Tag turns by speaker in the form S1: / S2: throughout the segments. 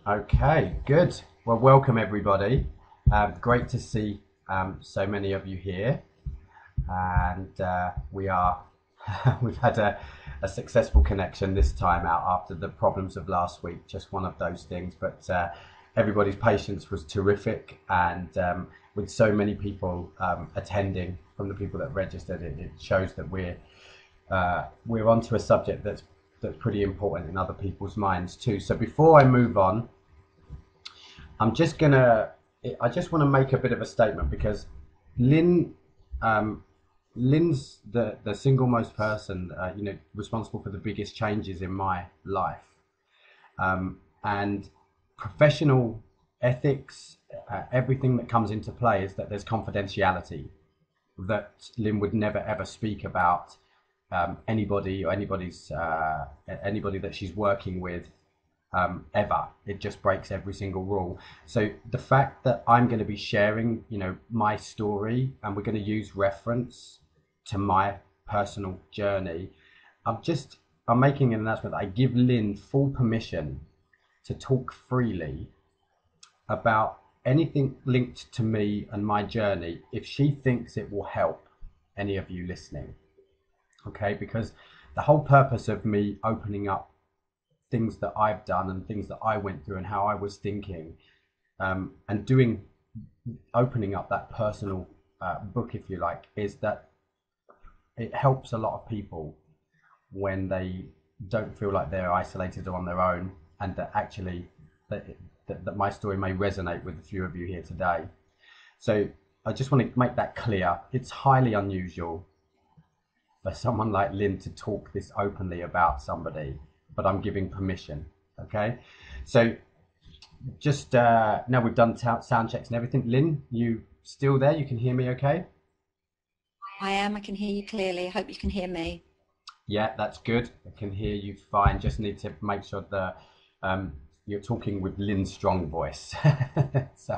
S1: Okay, good. Well, welcome everybody. Great to see so many of you here, and we are we've had a successful connection this time out after the problems of last week. Just one of those things, but everybody's patience was terrific, and with so many people attending from the people that registered, it shows that we're onto a subject that's pretty important in other people's minds too. So before I move on, I'm just gonna. I just want to make a bit of a statement because Lynn, um, Lynn's the single most person, responsible for the biggest changes in my life, and professional ethics. Everything that comes into play is that there's confidentiality that Lynn would never ever speak about anybody or anybody that she's working with ever. It just breaks every single rule. So the fact that I'm going to be sharing, my story, and we're going to use reference to my personal journey, I'm making an announcement that I give Lynn full permission to talk freely about anything linked to me and my journey if she thinks it will help any of you listening. Okay, because the whole purpose of me opening up things that I've done and things that I went through and how I was thinking, and opening up that personal book, if you like, is that it helps a lot of people when they don't feel like they're isolated or on their own, and that actually that my story may resonate with a few of you here today. So I just want to make that clear. It's highly unusual for someone like Lynn to talk this openly about somebody, but I'm giving permission. Okay, so just now we've done sound checks and everything. Lynn, you still there? You can hear me okay?
S2: I am. I can hear you clearly. I hope you can hear me.
S1: Yeah, that's good. I can hear you fine. Just need to make sure that you're talking with Lynn's strong voice, so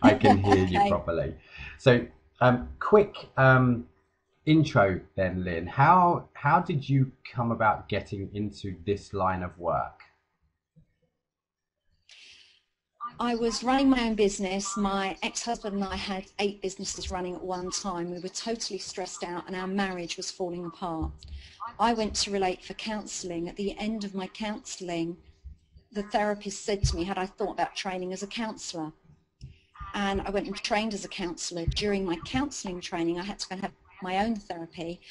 S1: I can hear you
S2: Okay.
S1: properly. So, quick intro then, Lynn. How did you come about getting into this line of work?
S2: I was running my own business. My ex-husband and I had 8 businesses running at one time. We were totally stressed out and our marriage was falling apart. I went to Relate for counselling. At the end of my counselling, the therapist said to me, had I thought about training as a counsellor? And I went and trained as a counsellor. During my counselling training, I had to go and have my own therapy.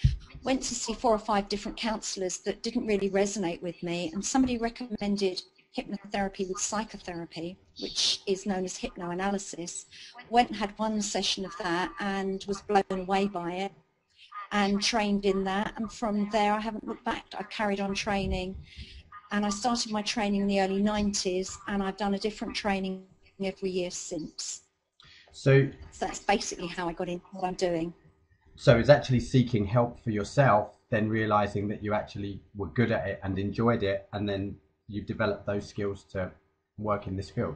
S2: Went to see 4 or 5 different counsellors that didn't really resonate with me, and somebody recommended hypnotherapy with psychotherapy, which is known as hypnoanalysis. Went and had one session of that and was blown away by it and trained in that, and from there I haven't looked back. I carried on training, and I started my training in the early 90s, and I've done a different training every year since.
S1: So,
S2: So that's basically how I got into what I'm doing.
S1: so it's actually seeking help for yourself, then realizing that you actually were good at it and enjoyed it, and then you've developed those skills to work in this field.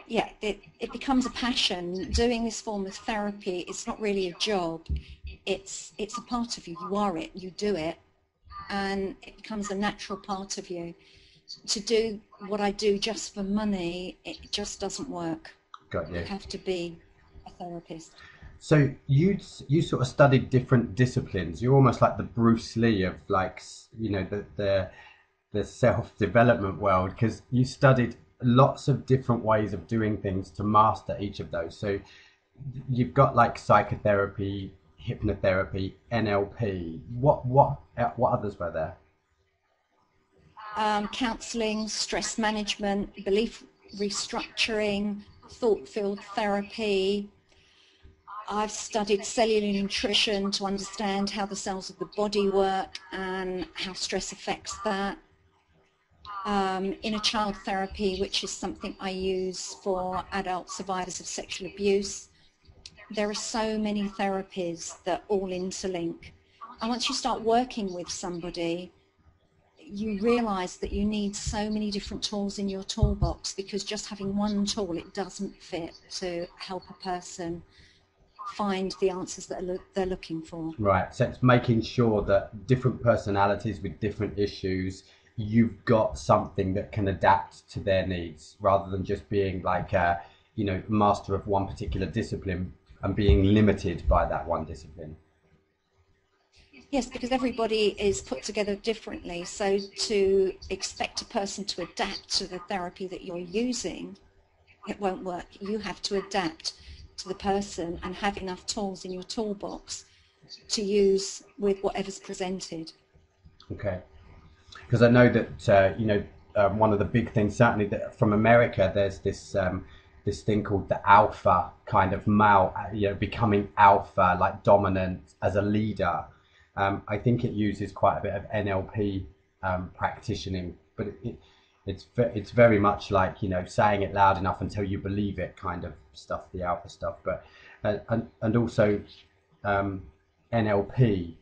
S2: Yeah, it becomes a passion. Doing this form of therapy, it's not really a job. It's a part of you. You are it, you do it, and it becomes a natural part of you. To do what I do just for money, it just doesn't work.
S1: Got
S2: You
S1: you.
S2: have to be a therapist.
S1: So you sort of studied different disciplines. You're almost like the Bruce Lee of like the self development world, because you studied lots of different ways of doing things to master each of those. So you've got like psychotherapy, hypnotherapy, NLP. What others were there?
S2: Counselling, stress management, belief restructuring, thought-filled therapy. I've studied cellular nutrition to understand how the cells of the body work and how stress affects that. Inner child therapy, which is something I use for adult survivors of sexual abuse. There are so many therapies that all interlink. And once you start working with somebody, you realize that you need so many different tools in your toolbox, because just having one tool, it doesn't fit to help a person find the answers that they're looking for.
S1: Right. So it's making sure that different personalities with different issues you've got something that can adapt to their needs, rather than just being like a, you know, master of one particular discipline and being limited by that one discipline.
S2: Yes, because everybody is put together differently. So to expect a person to adapt to the therapy that you're using, it won't work. You have to adapt to the person and have enough tools in your toolbox to use with whatever's presented.
S1: Okay. Because I know that, you know, one of the big things, certainly that from America, there's this thing called the alpha kind of male, you know, becoming alpha, like dominant as a leader. I think it uses quite a bit of NLP practicing, but it's very much like, you know, saying it loud enough until you believe it kind of stuff, the alpha stuff. But and also NLP,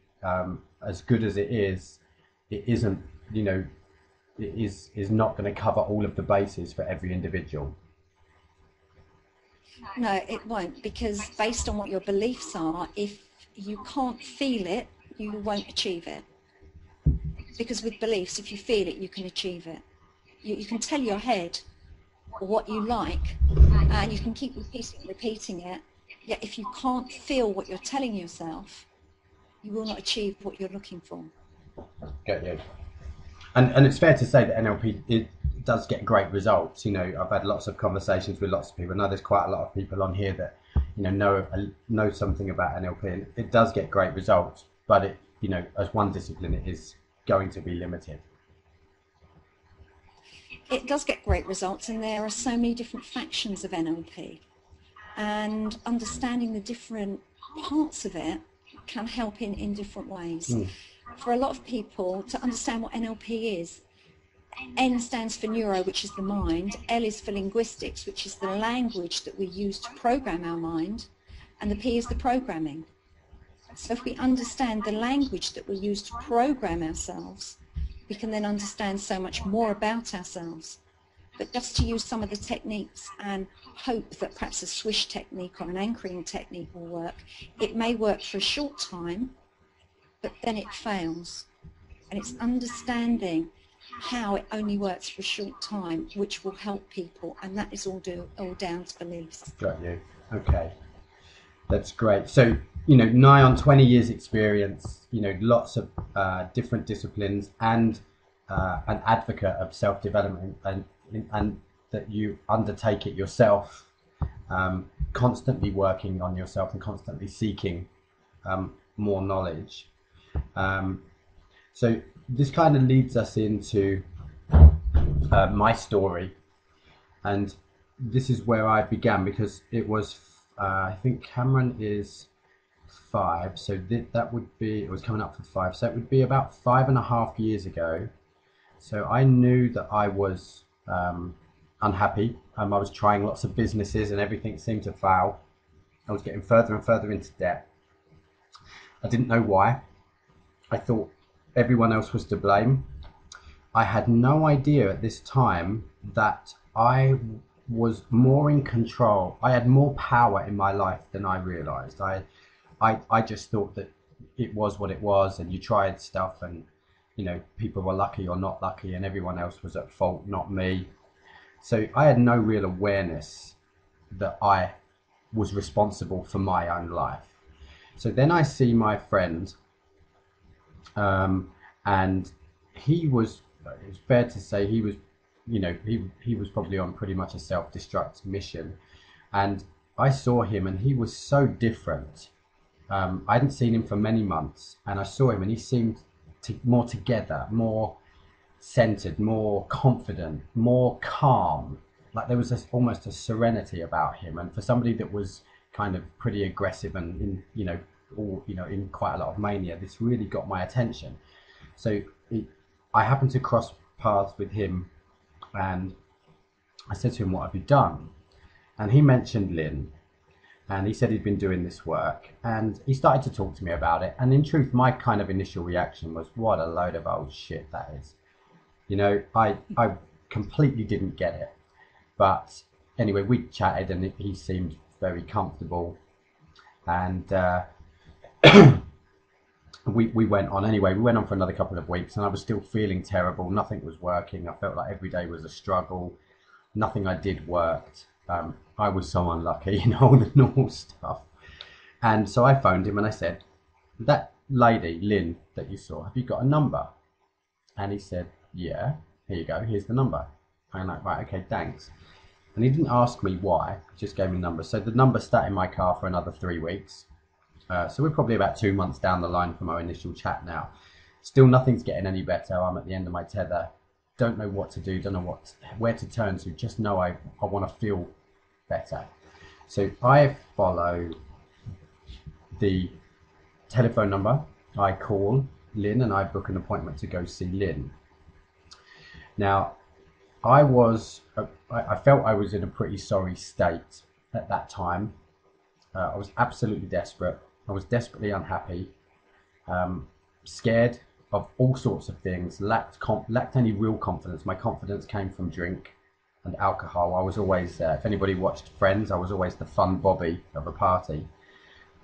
S1: as good as it isn't, you know, it is not going to cover all of the bases for every individual.
S2: No, it won't, because based on what your beliefs are, if you can't feel it, you won't achieve it. Because with beliefs, if you feel it, you can achieve it. You can tell your head what you like, and you can keep repeating it. Yet if you can't feel what you're telling yourself, you will not achieve what you're looking for.
S1: Get you. And it's fair to say that NLP, it does get great results. You know, I've had lots of conversations with lots of people. I know there's quite a lot of people on here that, you know something about NLP, and it does get great results. But it, you know, as one discipline, it is going to be limited.
S2: It does get great results, and there are so many different factions of NLP, and understanding the different parts of it can help in different ways. For a lot of people to understand what NLP is, N stands for neuro, which is the mind, L is for linguistics, which is the language that we use to program our mind, and the P is the programming. So if we understand the language that we use to program ourselves, we can then understand so much more about ourselves. But just to use some of the techniques and hope that perhaps a swish technique or an anchoring technique will work, it may work for a short time, but then it fails. And it's understanding how it only works for a short time, which will help people, and that is all down to beliefs.
S1: Got you. Okay, that's great. So, you know, nigh on 20 years experience, you know, lots of different disciplines, and an advocate of self-development, and that you undertake it yourself, constantly working on yourself and constantly seeking more knowledge. So this kind of leads us into my story, and this is where I began, because it was I think Cameron is 5, so that would be, it was coming up for 5, so it would be about 5.5 years ago. So I knew that I was unhappy. I was trying lots of businesses and everything seemed to fail. I was getting further and further into debt. I didn't know why. I thought everyone else was to blame. I had no idea at this time that I was more in control. I had more power in my life than I realized. I just thought that it was what it was, and you tried stuff, and, you know, people were lucky or not lucky, and everyone else was at fault, not me. So I had no real awareness that I was responsible for my own life. So then I see my friend, and he was, it's fair to say, he was, you know, he was probably on pretty much a self-destruct mission. And I saw him, and he was so different. I hadn't seen him for many months, and I saw him, and he seemed more together, more centered, more confident, more calm. Like there was almost a serenity about him. And for somebody that was kind of pretty aggressive and in, in quite a lot of mania, this really got my attention. So I happened to cross paths with him, and I said to him, "What have you done?" And he mentioned Lyne, and he said he'd been doing this work, and he started to talk to me about it. And in truth, my kind of initial reaction was, what a load of old shit that is. You know, I completely didn't get it. But anyway, we chatted, and he seemed very comfortable. And we went on anyway. We went on for another couple of weeks, and I was still feeling terrible. Nothing was working. I felt like every day was a struggle. Nothing I did worked. I was so unlucky, all the normal stuff. And so I phoned him and I said, that lady, Lynn, that you saw, have you got a number? And he said, yeah, here you go, here's the number. I'm like, right, okay, thanks. And he didn't ask me why, he just gave me the number. So the number sat in my car for another 3 weeks. So we're probably about 2 months down the line from our initial chat now. Still nothing's getting any better. I'm at the end of my tether. Don't know what to do, don't know where to turn to. Just know I want to feel better. So I follow the telephone number. I call Lynn and I book an appointment to go see Lynn. Now, I felt I was in a pretty sorry state at that time. I was absolutely desperate. I was desperately unhappy, scared of all sorts of things, lacked any real confidence. My confidence came from drink and alcohol. I was always, if anybody watched Friends, I was always the fun Bobby of a party.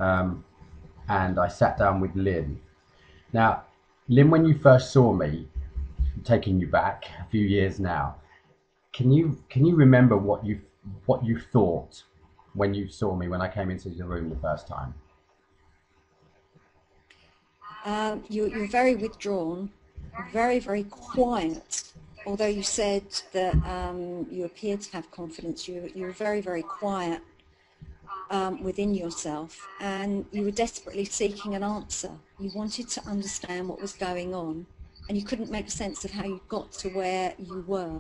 S1: And I sat down with Lynn. Now, Lynn, when you first saw me, I'm taking you back a few years now, can you remember what you thought when you saw me when I came into the room the first time?
S2: You're very withdrawn, very, very quiet. Although you said that you appeared to have confidence, you were very, very quiet within yourself, and you were desperately seeking an answer. You wanted to understand what was going on, and you couldn't make sense of how you got to where you were.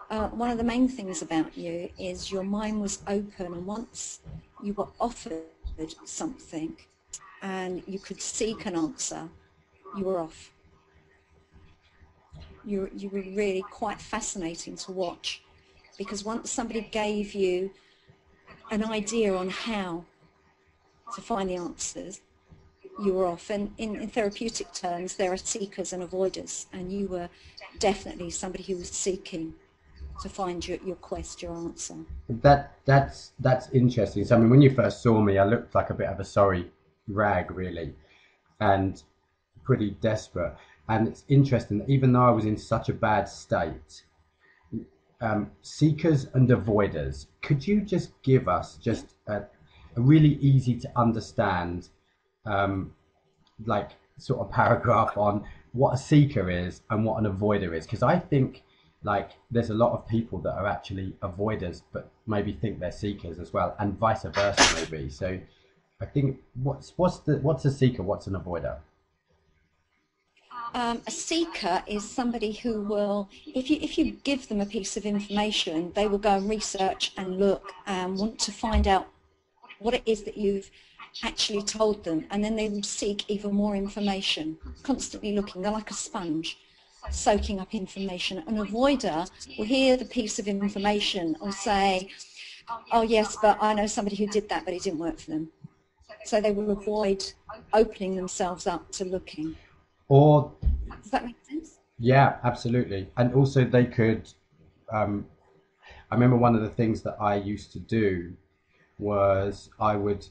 S2: One of the main things about you is your mind was open, and once you were offered something and you could seek an answer, you were off. You were really quite fascinating to watch, because once somebody gave you an idea on how to find the answers, you were off. And in therapeutic terms, there are seekers and avoiders, and you were definitely somebody who was seeking to find your quest, your answer.
S1: That's interesting. So I mean, when you first saw me, I looked like a bit of a sorry rag, really, and pretty desperate. And it's interesting that even though I was in such a bad state, seekers and avoiders, could you just give us just a really easy to understand, like sort of paragraph on what a seeker is and what an avoider is? Because I think like there's a lot of people that are actually avoiders but maybe think they're seekers as well, and vice versa maybe. So I think what's a seeker, what's an avoider?
S2: A seeker is somebody who will, if you give them a piece of information, they will go and research and look and want to find out what it is that you've actually told them, and then they will seek even more information, constantly looking. They're like a sponge, soaking up information. An avoider will hear the piece of information and say, oh yes, but I know somebody who did that, but it didn't work for them. So they will avoid opening themselves up to looking.
S1: Or
S2: does that make sense?
S1: Yeah, absolutely. And also they could, I remember one of the things that I used to do was I would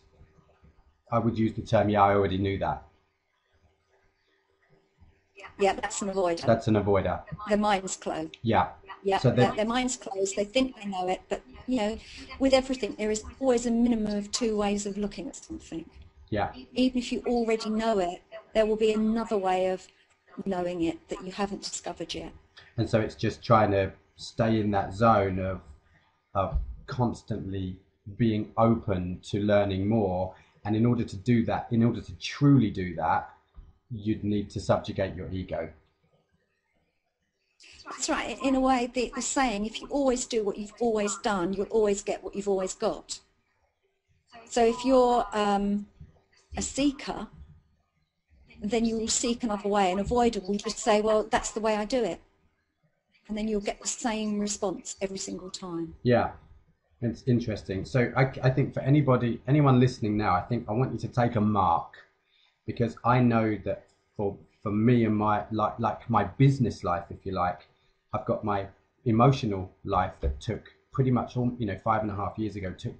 S1: use the term, yeah, I already knew that.
S2: Yeah, that's an avoider.
S1: That's an avoider.
S2: Their mind's closed.
S1: Yeah.
S2: Yeah,
S1: So
S2: their mind's closed. They think they know it, but with everything, there is always a minimum of 2 ways of looking at something.
S1: Yeah.
S2: Even if you already know it, there will be another way of knowing it that you haven't discovered yet.
S1: And so it's just trying to stay in that zone of constantly being open to learning more. And in order to do that, in order to truly do that, you'd need to subjugate your ego.
S2: That's right. In a way, the saying, if you always do what you've always done, you'll always get what you've always got. So if you're a seeker, then you will seek another way. An avoider will just say, well, that's the way I do it. And then you'll get the same response every single time.
S1: Yeah, it's interesting. So I think for anyone listening now, I want you to take a mark, because I know that for me and my like my business life, if you like, I've got my emotional life that took pretty much 5.5 years ago took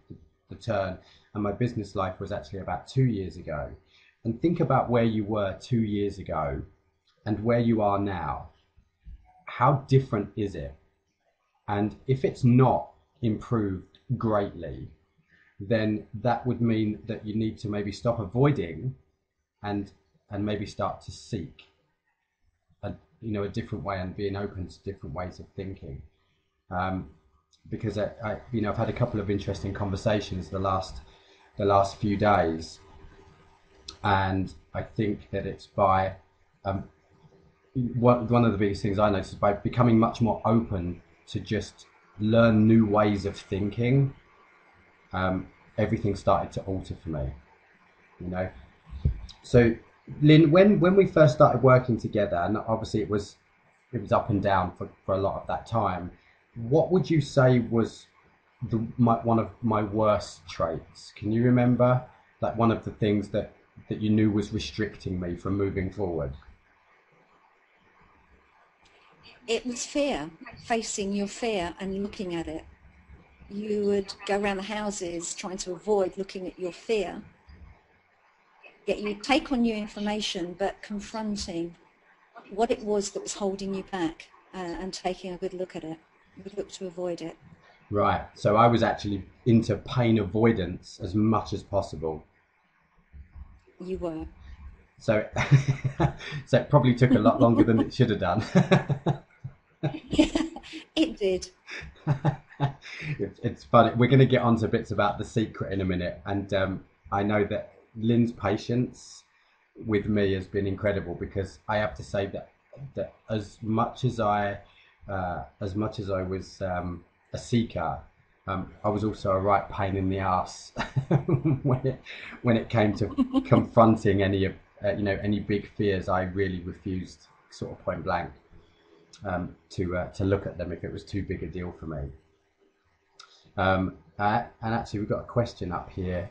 S1: the turn, and my business life was actually about 2 years ago. and think about where you were 2 years ago and where you are now. How different is it? And if it's not improved greatly, then that would mean that you need to maybe stop avoiding and maybe start to seek a different way and being open to different ways of thinking. Because I've had a couple of interesting conversations the last few days, and I think that it's by one of the biggest things I noticed is by becoming much more open to just learn new ways of thinking. Everything started to alter for me, So, Lynn, when we first started working together, and obviously it was up and down for a lot of that time, what would you say was one of my worst traits? Can you remember, like, one of the things that you knew was restricting me from moving forward?
S2: It was fear, facing your fear and looking at it. You would go around the houses trying to avoid looking at your fear. Yet you'd take on new information, but confronting what it was that was holding you back and taking a good look at it. You would look to avoid it.
S1: Right. So I was actually into pain avoidance as much as possible.
S2: You were.
S1: So, so it probably took a lot longer than it should have done.
S2: Yeah, it did.
S1: It's funny. We're going to get onto bits about The Secret in a minute, and I know that Lynn's patience with me has been incredible, because I have to say that as much as I was a seeker, I was also a right pain in the ass when it came to confronting any big fears. I really refused, sort of point blank, to look at them if it was too big a deal for me. And actually, we've got a question up here.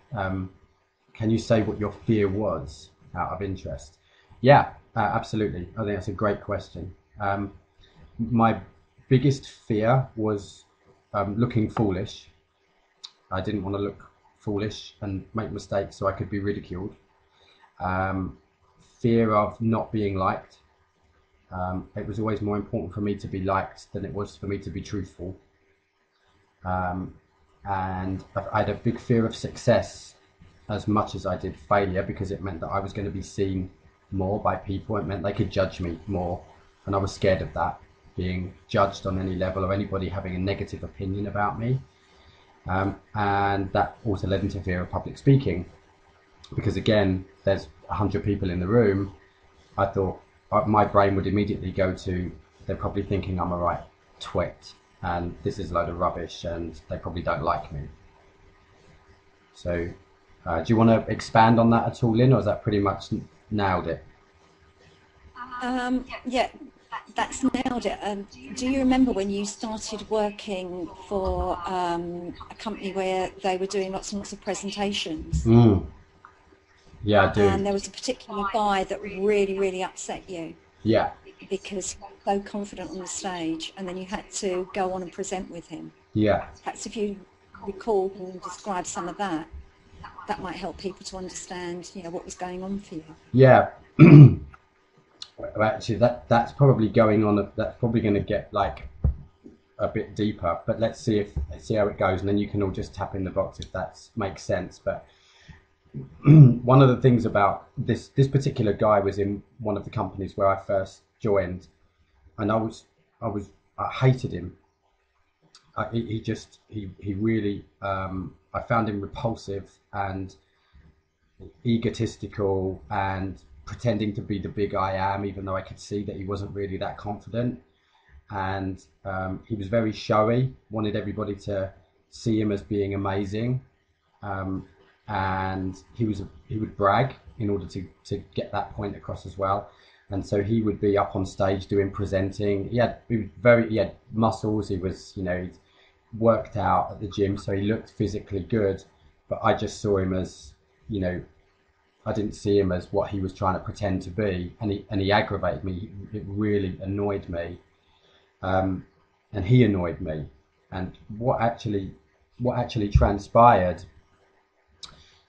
S1: Can you say what your fear was, out of interest? Yeah, absolutely. I think that's a great question. My biggest fear was looking foolish. I didn't want to look foolish and make mistakes so I could be ridiculed. Fear of not being liked. It was always more important for me to be liked than it was for me to be truthful. And I had a big fear of success as much as I did failure, because it meant that I was going to be seen more by people. It meant they could judge me more, and I was scared of that, being judged on any level, or anybody having a negative opinion about me. And that also led into fear of public speaking, because again, there's 100 people in the room. I thought my brain would immediately go to, they're probably thinking I'm a right twit and this is a load of rubbish and they probably don't like me. So do you want to expand on that at all, Lynn, or is that pretty much nailed it?
S2: Yeah, that's nailed it. Do you remember when you started working for a company where they were doing lots and lots of presentations?
S1: Yeah, I do.
S2: And there was a particular guy that really, really upset you.
S1: Yeah.
S2: Because he was so confident on the stage, and then you had to go on and present with him.
S1: Yeah.
S2: Perhaps if you recall and describe some of that, that might help people to understand, what was going on for you.
S1: Yeah. Actually, that's probably going on. That's probably going to get like a bit deeper. But let's see how it goes, and then you can all just tap in the box if that makes sense. But one of the things about this particular guy was in one of the companies where I first joined, and I hated him. He really, I found him repulsive and egotistical and pretending to be the big I am, even though I could see that he wasn't really that confident. And he was very showy, wanted everybody to see him as being amazing. And he would brag in order to get that point across as well. And so he would be up on stage presenting. He had muscles. He was, he'd worked out at the gym, so he looked physically good. But I just saw him as, I didn't see him as what he was trying to pretend to be, and he aggravated me. It really annoyed me, and he annoyed me. And what actually transpired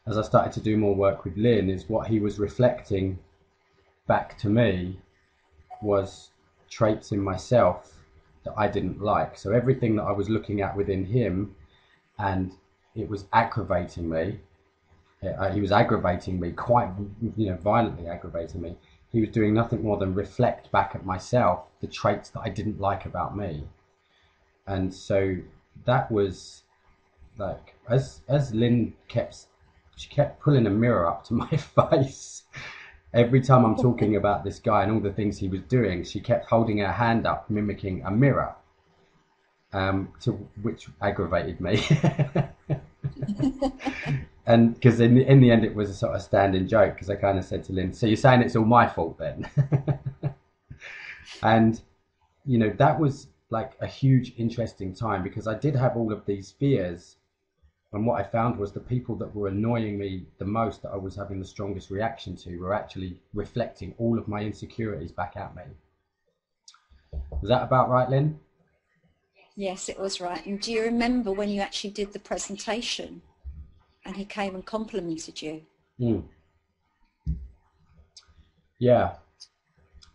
S1: as I started to do more work with Lynn, is what he was reflecting back to me was traits in myself that I didn't like. So everything that I was looking at within him, and it was aggravating me. He was aggravating me quite, violently aggravating me. He was doing nothing more than reflect back at myself the traits that I didn't like about me. And so that was like, as Lynn she kept pulling a mirror up to my face. Every time I'm talking about this guy and all the things he was doing, she kept holding her hand up, mimicking a mirror, which aggravated me. And because in the end, it was a sort of standing joke, because I kind of said to Lynn, so you're saying it's all my fault then? And, that was like a huge, interesting time, because I did have all of these fears. And what I found was the people that were annoying me the most, that I was having the strongest reaction to, were actually reflecting all of my insecurities back at me. Was that about right, Lynn?
S2: Yes, it was right. And do you remember when you actually did the presentation and he came and complimented you?
S1: Mm. Yeah,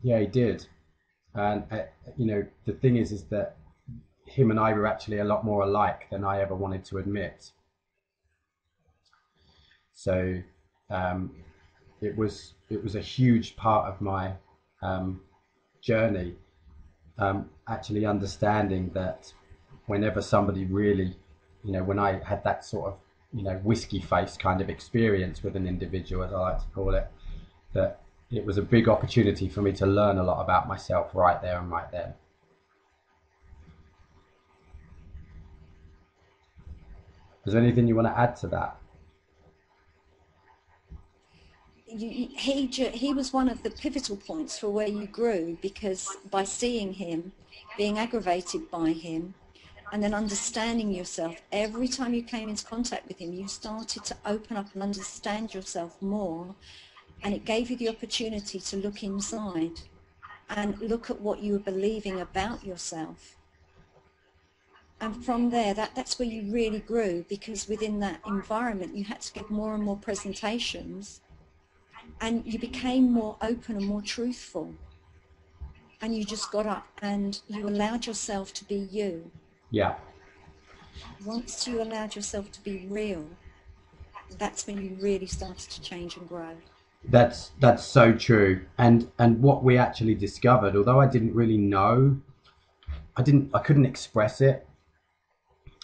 S1: he did. And, the thing is that him and I were actually a lot more alike than I ever wanted to admit. So it was a huge part of my journey, actually understanding that whenever somebody really, when I had that sort of, whiskey face kind of experience with an individual, as I like to call it, that it was a big opportunity for me to learn a lot about myself right there and right then. Is there anything you want to add to that?
S2: He was one of the pivotal points for where you grew, because by seeing him, being aggravated by him, and then understanding yourself, every time you came into contact with him, you started to open up and understand yourself more, and it gave you the opportunity to look inside and look at what you were believing about yourself. And from there, that's where you really grew, because within that environment, you had to give more and more presentations, and you became more open and more truthful. And you just got up and you allowed yourself to be you.
S1: Yeah.
S2: Once you allowed yourself to be real, that's when you really started to change and grow.
S1: That's so true. And what we actually discovered, although I didn't really know, I couldn't express it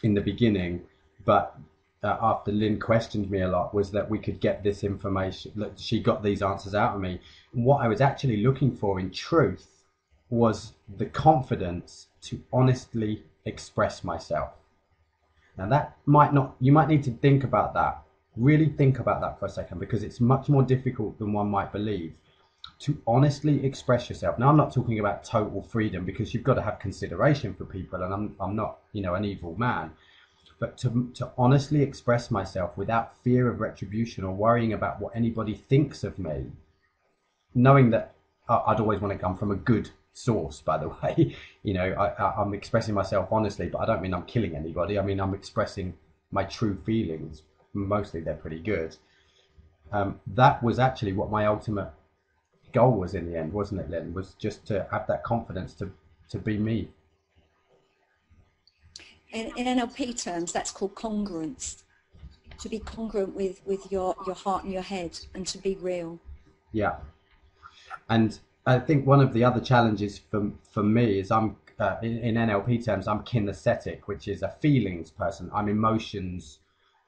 S1: in the beginning, but after Lynn questioned me a lot, was that we could get this information, that she got these answers out of me. And what I was actually looking for in truth was the confidence to honestly express myself. Now that you might need to think about that, really think about that for a second, because it's much more difficult than one might believe to honestly express yourself. Now I'm not talking about total freedom, because you've got to have consideration for people, and I'm not, an evil man. But to honestly express myself without fear of retribution or worrying about what anybody thinks of me, knowing that I'd always want to come from a good source, by the way. I'm expressing myself honestly, but I don't mean I'm killing anybody. I mean, I'm expressing my true feelings. Mostly they're pretty good. That was actually what my ultimate goal was in the end, wasn't it, Lynn? Was just to have that confidence to be me.
S2: In NLP terms, that's called congruence. To be congruent with your heart and your head, and to be real.
S1: Yeah. And I think one of the other challenges for me is I'm in NLP terms, I'm kinesthetic, which is a feelings person. I'm emotions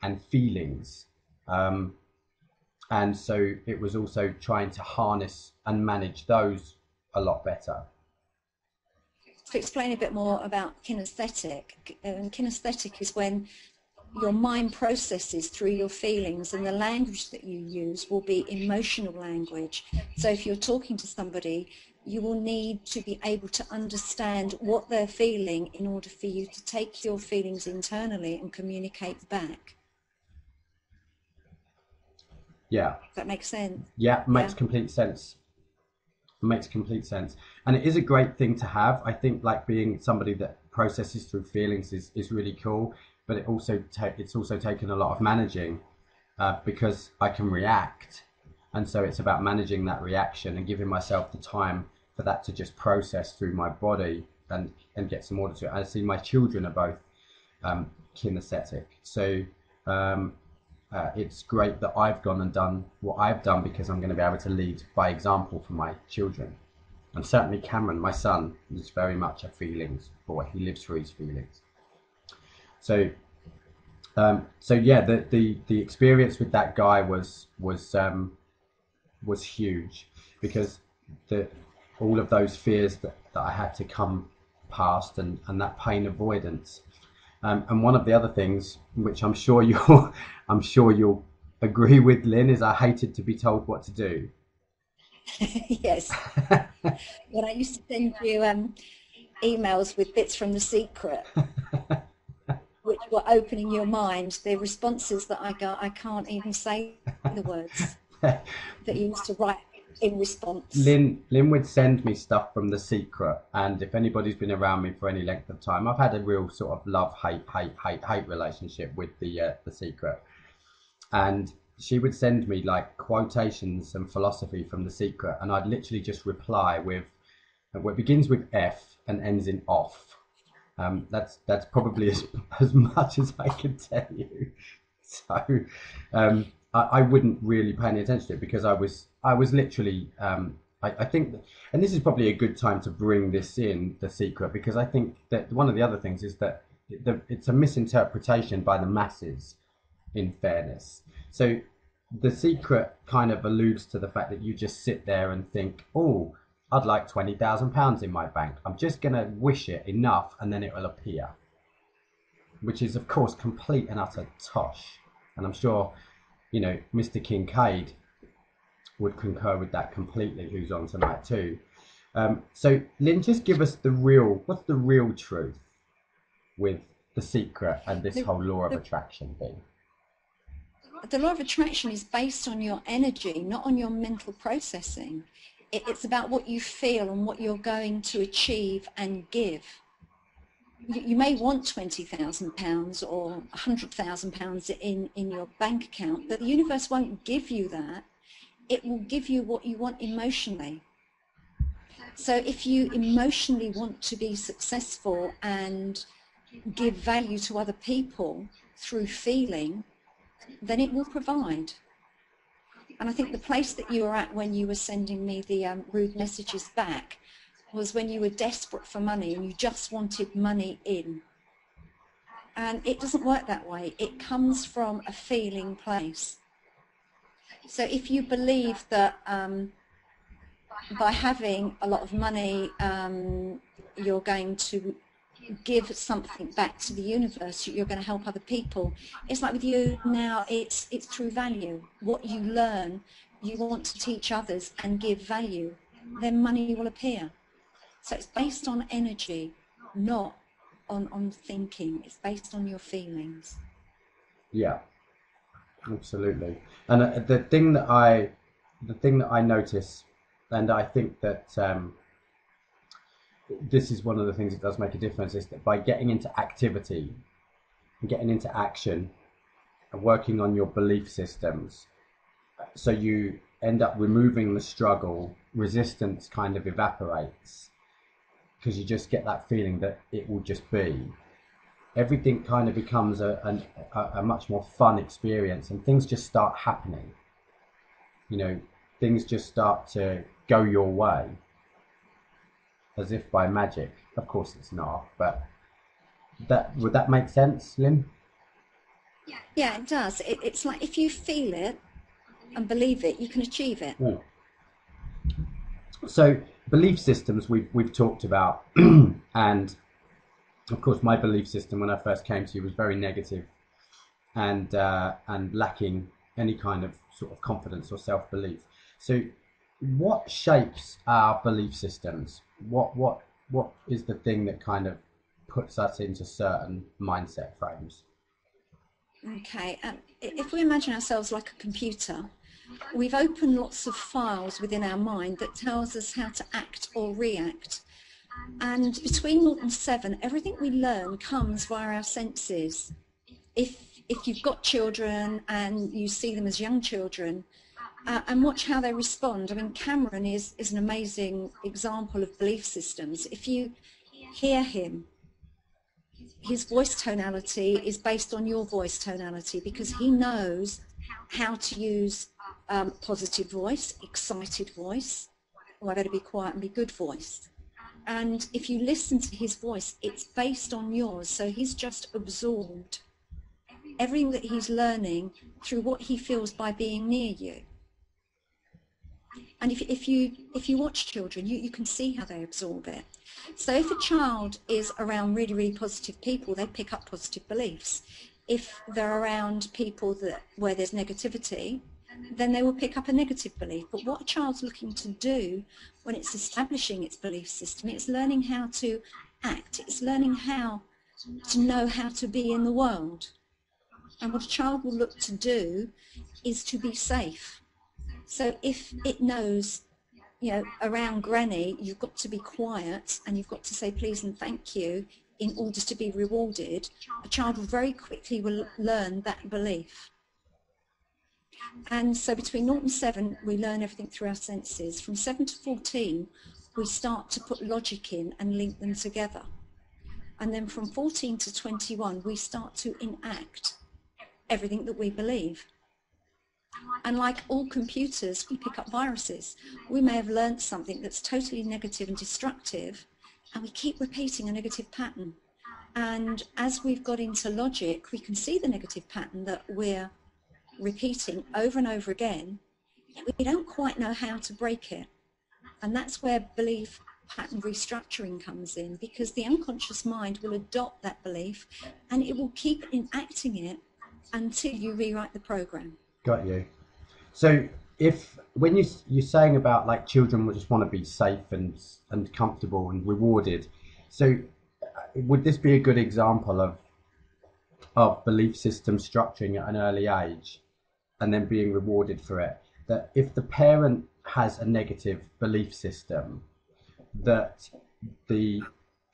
S1: and feelings. And so it was also trying to harness and manage those a lot better.
S2: To explain a bit more about kinesthetic, kinesthetic is when your mind processes through your feelings, and the language that you use will be emotional language. So if you're talking to somebody, you will need to be able to understand what they're feeling in order for you to take your feelings internally and communicate back.
S1: Yeah.
S2: Does that make sense?
S1: Yeah, makes complete sense. Makes complete sense. And it is a great thing to have. I think like being somebody that processes through feelings is really cool, but it's also taken a lot of managing. because I can react. And so it's about managing that reaction and giving myself the time for that to just process through my body and get some order to it. I see my children are both kinesthetic. So it's great that I've gone and done what I've done, because I'm going to be able to lead by example for my children. And certainly Cameron, my son, is very much a feelings boy. He lives for his feelings. So yeah, the experience with that guy was huge, because all of those fears that I had to come past, and that pain avoidance. And one of the other things, which I'm sure you'll agree with, Lynn, is I hated to be told what to do.
S2: Yes. When I used to send you emails with bits from The Secret, which were opening your mind, the responses that I got, I can't even say the words that you used to write in response.
S1: Lynn would send me stuff from The Secret, and if anybody's been around me for any length of time, I've had a real sort of love-hate relationship with The Secret. And she would send me like quotations and philosophy from The Secret, and I'd literally just reply with what begins with F and ends in off. That's probably as much as I can tell you. So I wouldn't really pay any attention to it, because I was literally I think, and this is probably a good time to bring this in, The Secret, because I think that one of the other things is that it's a misinterpretation by the masses, in fairness. So The Secret kind of alludes to the fact that you just sit there and think, oh, I'd like £20,000 in my bank. I'm just going to wish it enough and then it will appear. Which is, of course, complete and utter tosh. And I'm sure, Mr. Kincaid would concur with that completely, who's on tonight too. So, Lynn, just give us what's the real truth with The Secret and this whole law of attraction thing?
S2: The law of attraction is based on your energy, not on your mental processing. It's about what you feel and what you're going to achieve and give. You may want £20,000 or £100,000 in your bank account, but the universe won't give you that. It will give you what you want emotionally. So if you emotionally want to be successful and give value to other people through feeling, then it will provide. And I think the place that you were at when you were sending me the rude messages back was when you were desperate for money and you just wanted money in. And it doesn't work that way. It comes from a feeling place. So if you believe that by having a lot of money, you're going to give something back to the universe, you're going to help other people. It's like with you now, it's through value. What you learn, you want to teach others and give value, then money will appear. So it's based on energy, not on thinking. It's based on your feelings.
S1: Yeah, absolutely. And the thing that I notice, and I think that this is one of the things that does make a difference, is that by getting into activity, getting into action, and working on your belief systems, so you end up removing the struggle, resistance kind of evaporates, because you just get that feeling that it will just be. Everything kind of becomes a much more fun experience, and things just start happening. Things just start to go your way, as if by magic. Of course it's not, but would that make sense, Lynn?
S2: Yeah, it does. It's like if you feel it and believe it, you can achieve it.
S1: Ooh. So belief systems we've talked about, and of course my belief system when I first came to you was very negative and lacking any kind of sort of confidence or self-belief. So what shapes our belief systems? What is the thing that kind of puts us into certain mindset frames?
S2: Okay, if we imagine ourselves like a computer, we've opened lots of files within our mind that tells us how to act or react. And between 0 and 7, everything we learn comes via our senses. If if you've got children and you see them as young children, and watch how they respond. I mean, Cameron is an amazing example of belief systems. If you hear him, his voice tonality is based on your voice tonality, because he knows how to use positive voice, excited voice, or I better be quiet and be good voice. And if you listen to his voice, it's based on yours. So he's just absorbed everything that he's learning through what he feels by being near you. And if you watch children, you can see how they absorb it. So if a child is around really, really positive people, they pick up positive beliefs. If they're around people where there's negativity, then they will pick up a negative belief. But what a child's looking to do when it's establishing its belief system, it's learning how to act. It's learning how to know how to be in the world. And what a child will look to do is to be safe. So if it knows, around Granny, you've got to be quiet and you've got to say please and thank you in order to be rewarded, a child will very quickly learn that belief. And so between 0 and 7, we learn everything through our senses. From 7 to 14, we start to put logic in and link them together. And then from 14 to 21, we start to enact everything that we believe. And like all computers, we pick up viruses. We may have learnt something that's totally negative and destructive, and we keep repeating a negative pattern. And as we've got into logic, we can see the negative pattern that we're repeating over and over again, yet we don't quite know how to break it. And that's where belief pattern restructuring comes in, because the unconscious mind will adopt that belief and it will keep enacting it until you rewrite the program.
S1: Got you. So when you're saying about like children will just want to be safe and comfortable and rewarded, so would this be a good example of belief system structuring at an early age and then being rewarded for it? That if the parent has a negative belief system, that the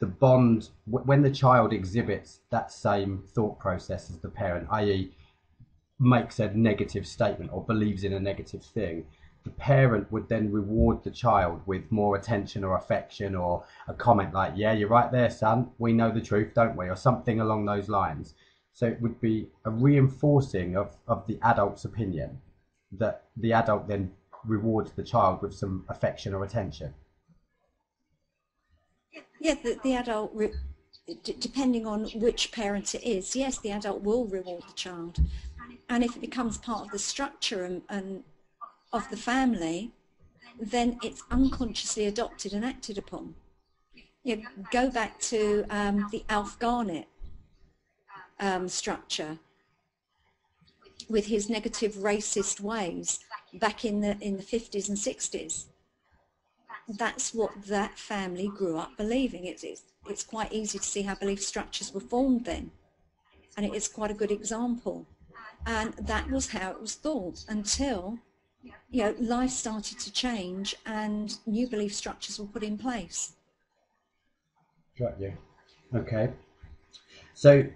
S1: bond, when the child exhibits that same thought process as the parent, i.e. makes a negative statement or believes in a negative thing, the parent would then reward the child with more attention or affection, or a comment like, yeah, you're right there, son, we know the truth, don't we, or something along those lines. So it would be a reinforcing of the adult's opinion, that the adult then rewards the child with some affection or attention.
S2: Yeah, the adult, depending on which parent it is, yes, the adult will reward the child. And if it becomes part of the structure and of the family, then it's unconsciously adopted and acted upon. Go back to the Alf Garnett structure with his negative racist ways back in the 50s and 60s. That's what that family grew up believing. It's quite easy to see how belief structures were formed then, and it is quite a good example. And that was how it was thought until life started to change and new belief structures were put in place.
S1: Got you. Okay. So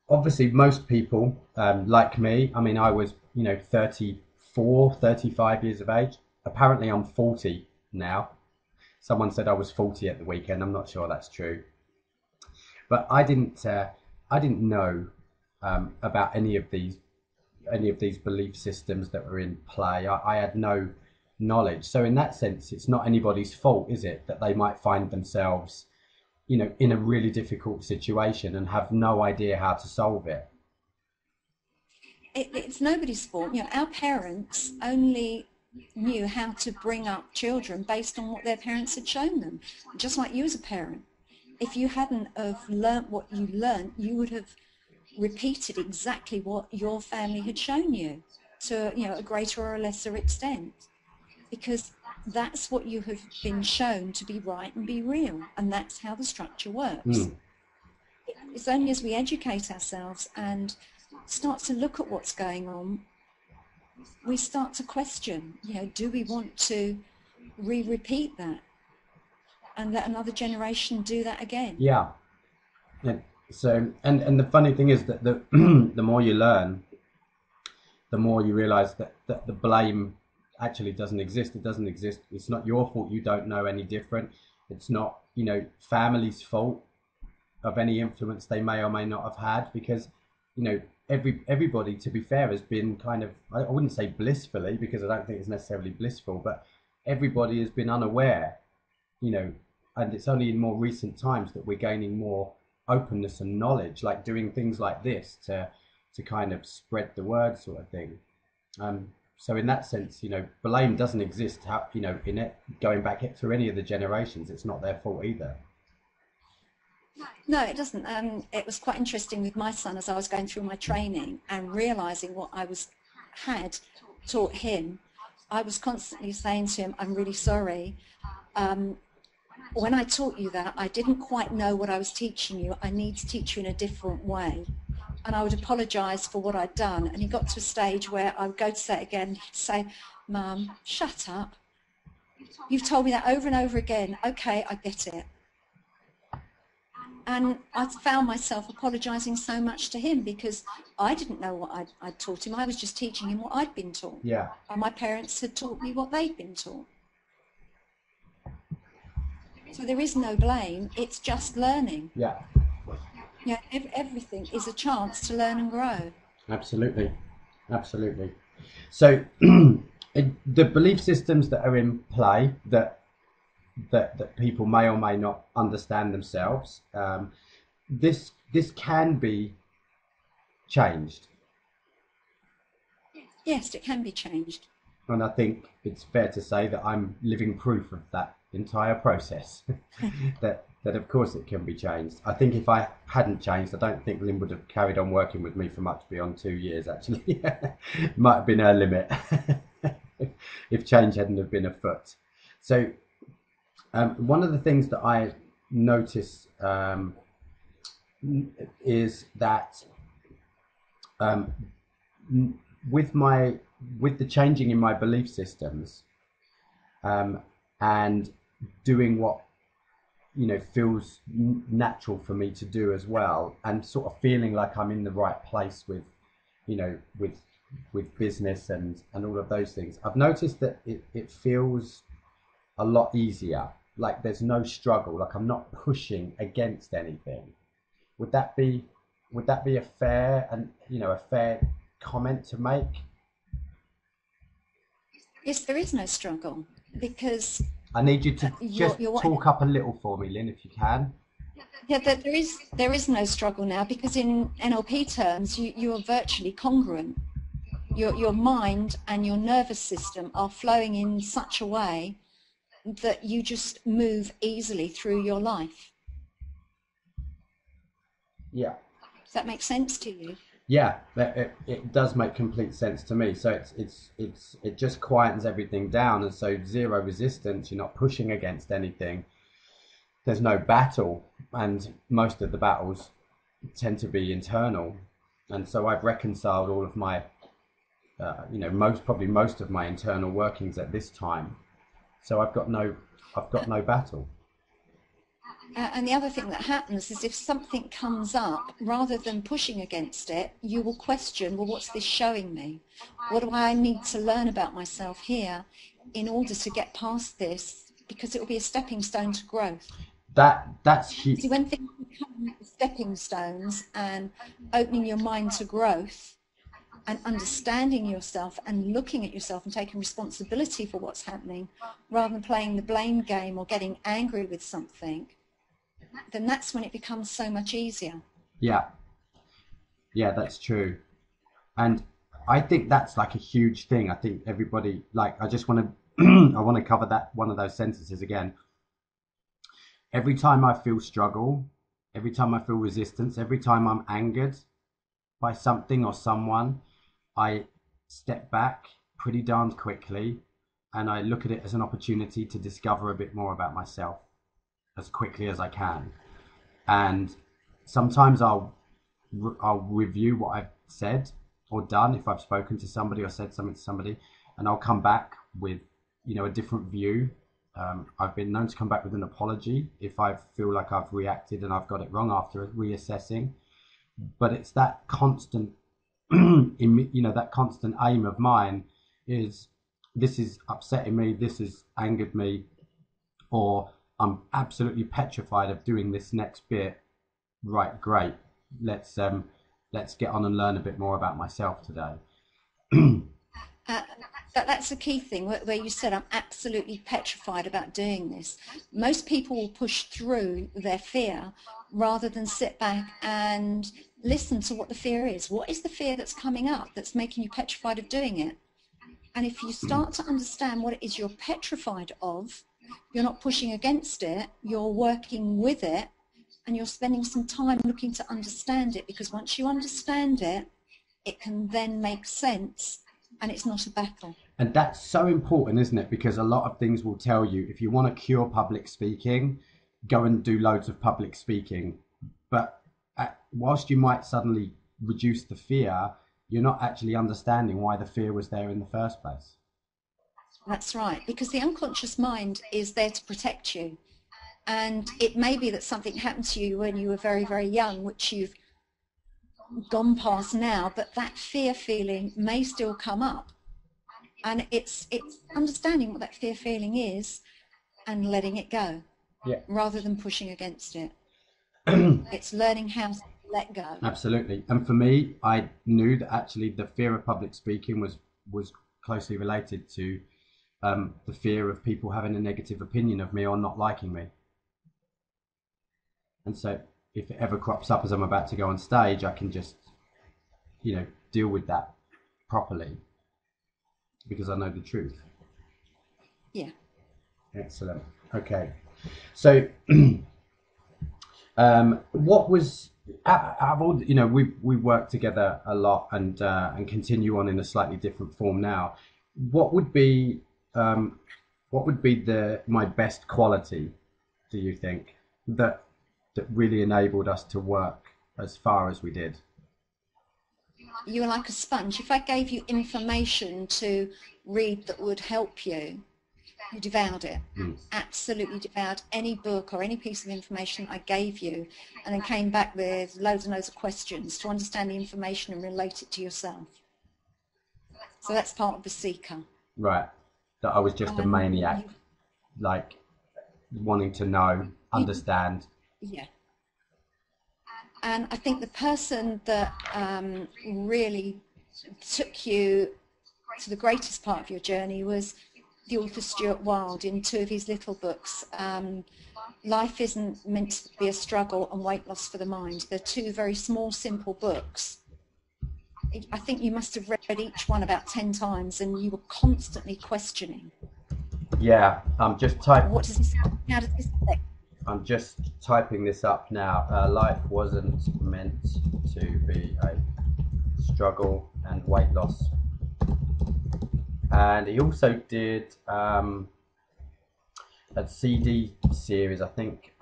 S1: obviously most people, like me, I mean, I was 34, 35 years of age. Apparently I'm 40 now. Someone said I was 40 at the weekend. I'm not sure that's true, but I didn't know about any of these belief systems that were in play. I had no knowledge. So in that sense, it's not anybody's fault, is it, that they might find themselves, in a really difficult situation and have no idea how to solve it?
S2: It's nobody's fault. Our parents only knew how to bring up children based on what their parents had shown them. Just like you as a parent, if you hadn't have learnt what you learnt, you would have repeated exactly what your family had shown you to a greater or a lesser extent, because that's what you have been shown to be right and be real, and that's how the structure works. It's only as we educate ourselves and start to look at what's going on, we start to question, do we want to repeat that and let another generation do that again?
S1: Yeah. So, and the funny thing is that the the more you learn, the more you realize that the blame actually doesn't exist. It doesn't exist. It's not your fault. You don't know any different. It's not, family's fault of any influence they may or may not have had, because, everybody, to be fair, has been kind of, I wouldn't say blissfully, because I don't think it's necessarily blissful, but everybody has been unaware, and it's only in more recent times that we're gaining more openness and knowledge, like doing things like this to kind of spread the word, sort of thing. So in that sense, blame doesn't exist. In it going back through any of the generations, it's not their fault either.
S2: No, it doesn't. It was quite interesting with my son as I was going through my training and realizing what had taught him. I was constantly saying to him, "I'm really sorry. When I taught you that, I didn't quite know what I was teaching you. I need to teach you in a different way." And I would apologize for what I'd done. And he got to a stage where I would go to say it again, he'd say, "Mum, shut up. You've told me that over and over again. Okay, I get it." And I found myself apologizing so much to him because I didn't know what I'd taught him. I was just teaching him what I'd been taught.
S1: Yeah.
S2: And my parents had taught me what they'd been taught. So there is no blame. It's just learning.
S1: Yeah.
S2: Yeah, everything is a chance to learn and grow.
S1: Absolutely. Absolutely. So the belief systems that are in play that people may or may not understand themselves, this can be changed.
S2: Yes, it can be changed.
S1: And I think it's fair to say that I'm living proof of that entire process. that of course it can be changed. I think if I hadn't changed, I don't think Lynn would have carried on working with me for much beyond 2 years, actually. Might have been her limit if change hadn't have been afoot. So one of the things that I notice is that with the changing in my belief systems, and doing what feels natural for me to do as well, and sort of feeling like I'm in the right place with business and all of those things, I've noticed that it feels a lot easier. Like there's no struggle, like I'm not pushing against anything. Would that be a fair a fair comment to make?
S2: Yes, there is no struggle, because
S1: I need you to just talk up a little for me, Lynn, if you can.
S2: Yeah, there is no struggle now, because in NLP terms, you are virtually congruent. Your mind and your nervous system are flowing in such a way that you just move easily through your life.
S1: Yeah.
S2: Does that make sense to you?
S1: Yeah, it does make complete sense to me. So it just quietens everything down, and so zero resistance. You're not pushing against anything. There's no battle, and most of the battles tend to be internal. And so I've reconciled all of my, most of my internal workings at this time. So I've got no battle.
S2: And the other thing that happens is if something comes up, rather than pushing against it, you will question, well, what's this showing me? What do I need to learn about myself here in order to get past this? Because it will be a stepping stone to growth.
S1: That's huge.
S2: See, when things become stepping stones and opening your mind to growth and understanding yourself and looking at yourself and taking responsibility for what's happening, rather than playing the blame game or getting angry with something, then that's when it becomes so much easier. Yeah,
S1: that's true. And I think that's like a huge thing. I think everybody, like, I just want to I want to cover that one of those sentences again. Every time I feel struggle, every time I feel resistance, every time I'm angered by something or someone, I step back pretty darn quickly and I look at it as an opportunity to discover a bit more about myself as quickly as I can. And sometimes I'll review what I've said or done if I've spoken to somebody or said something to somebody, and I'll come back with a different view I've been known to come back with an apology if I feel like I've reacted and I've got it wrong after reassessing. But it's that constant, that constant aim of mine is, this is upsetting me, this has angered me, or I'm absolutely petrified of doing this next bit. Right, great. Let's get on and learn a bit more about myself today.
S2: That's a key thing where you said, I'm absolutely petrified about doing this. Most people will push through their fear rather than sit back and listen to what the fear is. What is the fear that's coming up that's making you petrified of doing it? And if you start to understand what it is you're petrified of, you're not pushing against it, you're working with it, and you're spending some time looking to understand it, because once you understand it, it can then make sense, and it's not a battle.
S1: And that's so important, isn't it? Because a lot of things will tell you, if you want to cure public speaking, go and do loads of public speaking. But whilst you might suddenly reduce the fear, you're not actually understanding why the fear was there in the first place.
S2: That's right, because the unconscious mind is there to protect you. And it may be that something happened to you when you were very, very young, which you've gone past now, but that fear feeling may still come up. And it's understanding what that fear feeling is and letting it go, rather than pushing against it. It's learning how to let go.
S1: Absolutely. And for me, I knew that actually the fear of public speaking was closely related to the fear of people having a negative opinion of me or not liking me. And so if it ever crops up as I'm about to go on stage, I can just, deal with that properly because I know the truth.
S2: Yeah.
S1: Excellent. Okay. So, what was, out of all, we worked together a lot and continue on in a slightly different form now. What would be my best quality, do you think, that really enabled us to work as far as we did?
S2: You were like a sponge. If I gave you information to read that would help you, you devoured it. Absolutely devoured any book or any piece of information I gave you, and then came back with loads and loads of questions to understand the information and relate it to yourself. So that's part of the seeker.
S1: Right. That I was just a maniac, like wanting to know, understand.
S2: Yeah. And I think the person that really took you to the greatest part of your journey was the author Stuart Wilde in two of his little books. Life Isn't Meant to Be a Struggle and Weight Loss for the Mind. They're two very small, simple books. I think you must have read each one about 10 times, and you were constantly questioning.
S1: Yeah, I'm just typing.
S2: What does this? How does this affect?
S1: I'm just typing this up now. Life wasn't meant to be a struggle and weight loss. And he also did a CD series, I think.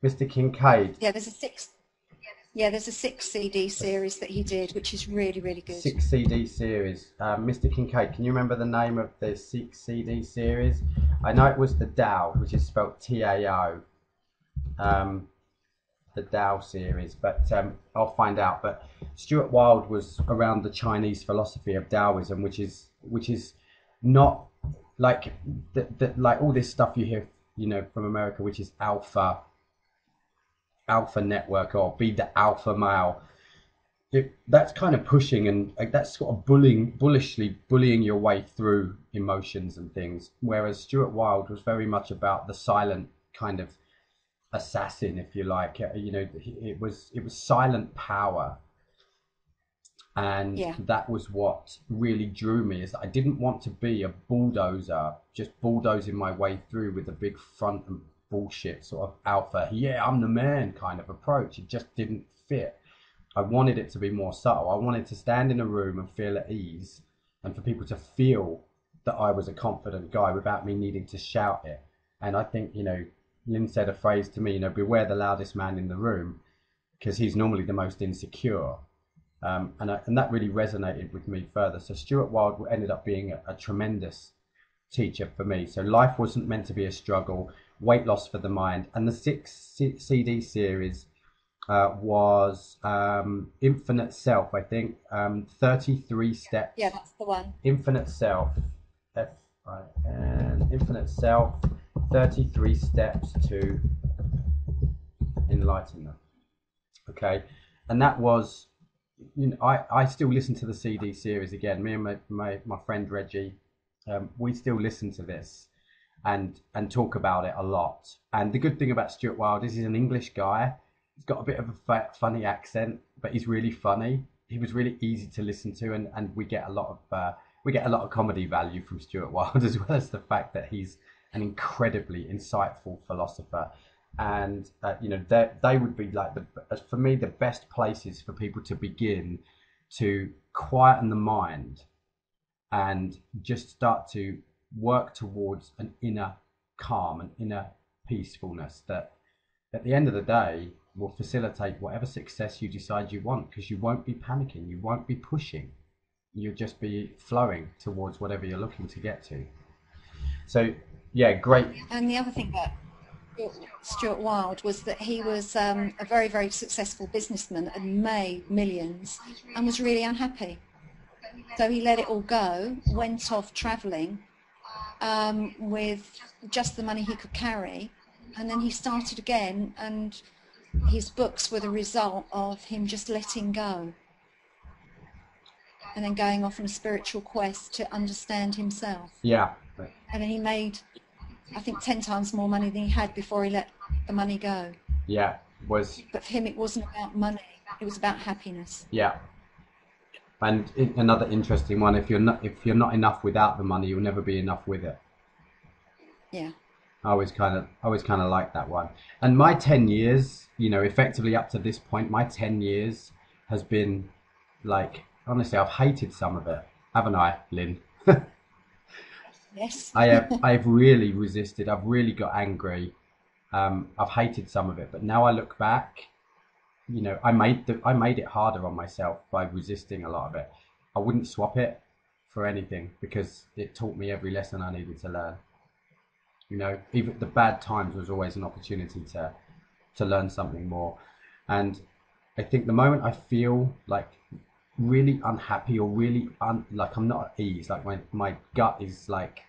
S1: Mr. Kincaid.
S2: Yeah, there's a six CD series that he did, which is really, really good.
S1: 6 CD series. Mr. Kincaid, can you remember the name of the 6 CD series? I know it was the Tao, which is spelled T-A-O. The Tao series, but I'll find out. But Stuart Wilde was around the Chinese philosophy of Taoism, which is not like like all this stuff you hear, from America, which is alpha network, or be the alpha male. That's kind of pushing, and that's sort of bullishly bullying your way through emotions and things, whereas Stuart Wilde was very much about the silent kind of assassin, if you like. It was silent power, and that was what really drew me, is that I didn't want to be a bulldozer, just bulldozing my way through with a big front and bullshit sort of alpha, I'm the man kind of approach. It just didn't fit. I wanted it to be more subtle. I wanted to stand in a room and feel at ease, and for people to feel that I was a confident guy without me needing to shout it. And I think, Lynn said a phrase to me, beware the loudest man in the room, because he's normally the most insecure. And that really resonated with me further. So Stuart Wilde ended up being a tremendous teacher for me. So life wasn't meant to be a struggle, weight loss for the mind. And the CD series was Infinite Self, I think, 33 steps.
S2: Yeah, that's the one.
S1: Infinite Self, and Infinite Self, 33 steps to enlightenment. Okay, and that was, you know, I still listen to the CD series again. Me and my friend Reggie, we still listen to this and talk about it a lot. And the good thing about Stuart Wilde is he's an English guy. He's got a bit of a funny accent, but he's really funny. He was really easy to listen to, and we get a lot of comedy value from Stuart Wilde, as well as the fact that he's an incredibly insightful philosopher. And you know, they would be like for me, the best places for people to begin to quieten the mind and just start to work towards an inner calm, an inner peacefulness that at the end of the day will facilitate whatever success you decide you want, because you won't be panicking, you won't be pushing, you'll just be flowing towards whatever you're looking to get to. So yeah, great.
S2: And the other thing that Stuart Wilde was that he was a very, very successful businessman and made millions and was really unhappy. So he let it all go, went off travelling with just the money he could carry, and then he started again, and his books were the result of him just letting go and then going off on a spiritual quest to understand himself.
S1: Yeah.
S2: And then he made, I think, 10 times more money than he had before he let the money go.
S1: Yeah.
S2: But for him, it wasn't about money. It was about happiness.
S1: Yeah. And another interesting one: if you're not enough without the money, you'll never be enough with it.
S2: Yeah.
S1: I always kind of like that one. And my 10 years, you know, effectively up to this point, my 10 years has been like, honestly, I've hated some of it, haven't I, Lynn?
S2: Yes.
S1: I've really resisted. I've really got angry. I've hated some of it, but now I look back, you know, I made it harder on myself by resisting a lot of it. I wouldn't swap it for anything because it taught me every lesson I needed to learn. You know, even the bad times was always an opportunity to learn something more. And I think the moment I feel like really unhappy or really like I'm not at ease, like my gut is like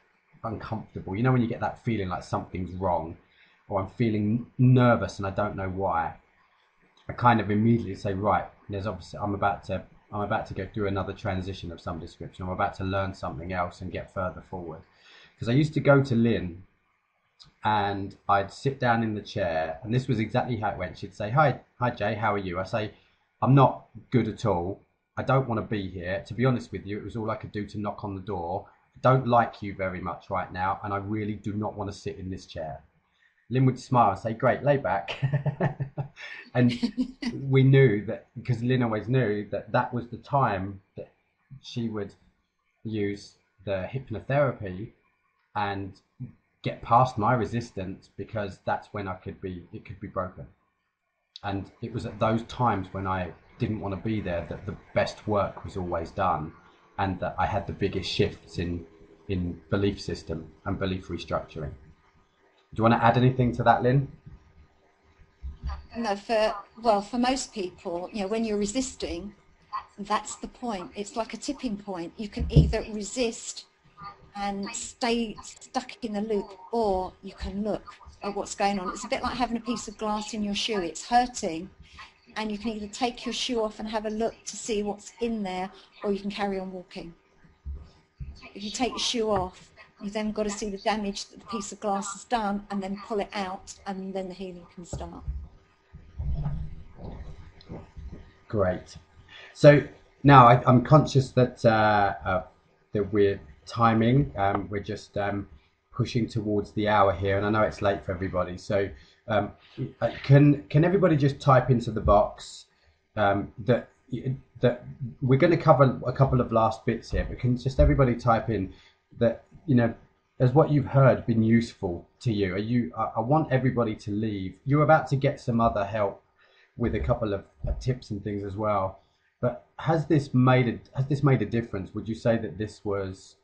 S1: uncomfortable, you know, when you get that feeling like something's wrong, or I'm feeling nervous and I don't know why, I kind of immediately say, right, there's obviously I'm about to go through another transition of some description. I'm about to learn something else and get further forward. Because I used to go to Lynn and I'd sit down in the chair, and this was exactly how it went. She'd say, hi Jay, how are you? I say, I'm not good at all. I don't want to be here. To be honest with you, it was all I could do to knock on the door. I don't like you very much right now, and I really do not want to sit in this chair. Lynn would smile and say, great, lay back. And we knew that, because Lynn always knew that that was the time that she would use the hypnotherapy and get past my resistance, because that's when it could be broken. And it was at those times when I didn't want to be there that the best work was always done, and that I had the biggest shifts in belief system and belief restructuring. Do you want to add anything to that, Lynn?
S2: No, for most people, you know, when you're resisting, that's the point. It's like a tipping point. You can either resist and stay stuck in the loop, or you can look at what's going on. It's a bit like having a piece of glass in your shoe. It's hurting, and you can either take your shoe off and have a look to see what's in there, or you can carry on walking. If you take your shoe off, you've then got to see the damage that the piece of glass has done, and then pull it out, and then the healing can start.
S1: Great. So now I'm conscious that that we're timing. We're just pushing towards the hour here, and I know it's late for everybody. So can everybody just type into the box that we're going to cover a couple of last bits here, but can just everybody type in that, you know, has what you've heard been useful to you? I want everybody to leave. You're about to get some other help with a couple of tips and things as well. But has this made a difference? Would you say that this was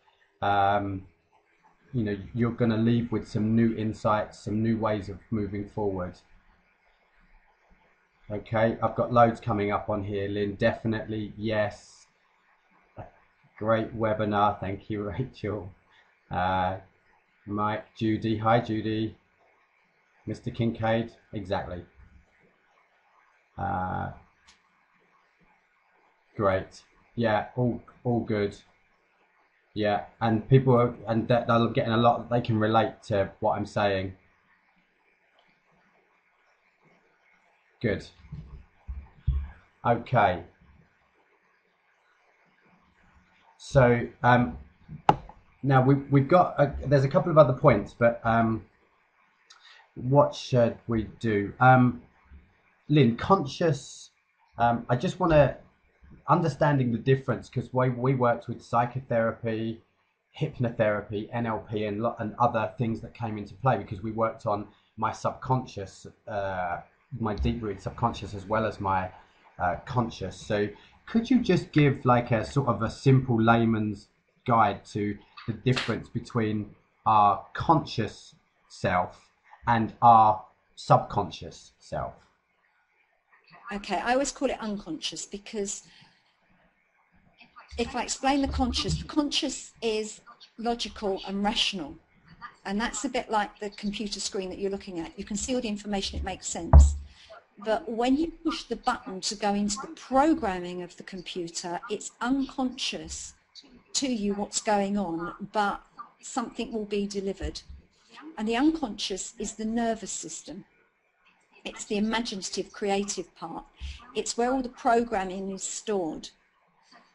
S1: you know, you're going to leave with some new insights, some new ways of moving forward. Okay, I've got loads coming up on here, Lynn. Definitely, yes. Great webinar. Thank you, Rachel. Mike, Judy. Hi, Judy. Mr. Kincaid. Exactly. Great. Yeah, all good. Yeah, and people are, and they're getting a lot. They can relate to what I'm saying. Good. Okay. So now we've got there's a couple of other points, but what should we do? Lynn, conscious. I just want to understanding the difference, because we worked with psychotherapy, hypnotherapy, NLP, and other things that came into play, because we worked on my subconscious, my deep-rooted subconscious, as well as my conscious. So could you just give like a sort of a simple layman's guide to the difference between our conscious self and our subconscious self?
S2: Okay, I always call it unconscious, because if I explain the conscious is logical and rational. And that's a bit like the computer screen that you're looking at. You can see all the information, it makes sense. But when you push the button to go into the programming of the computer, it's unconscious to you what's going on, but something will be delivered. And the unconscious is the nervous system. It's the imaginative, creative part. It's where all the programming is stored.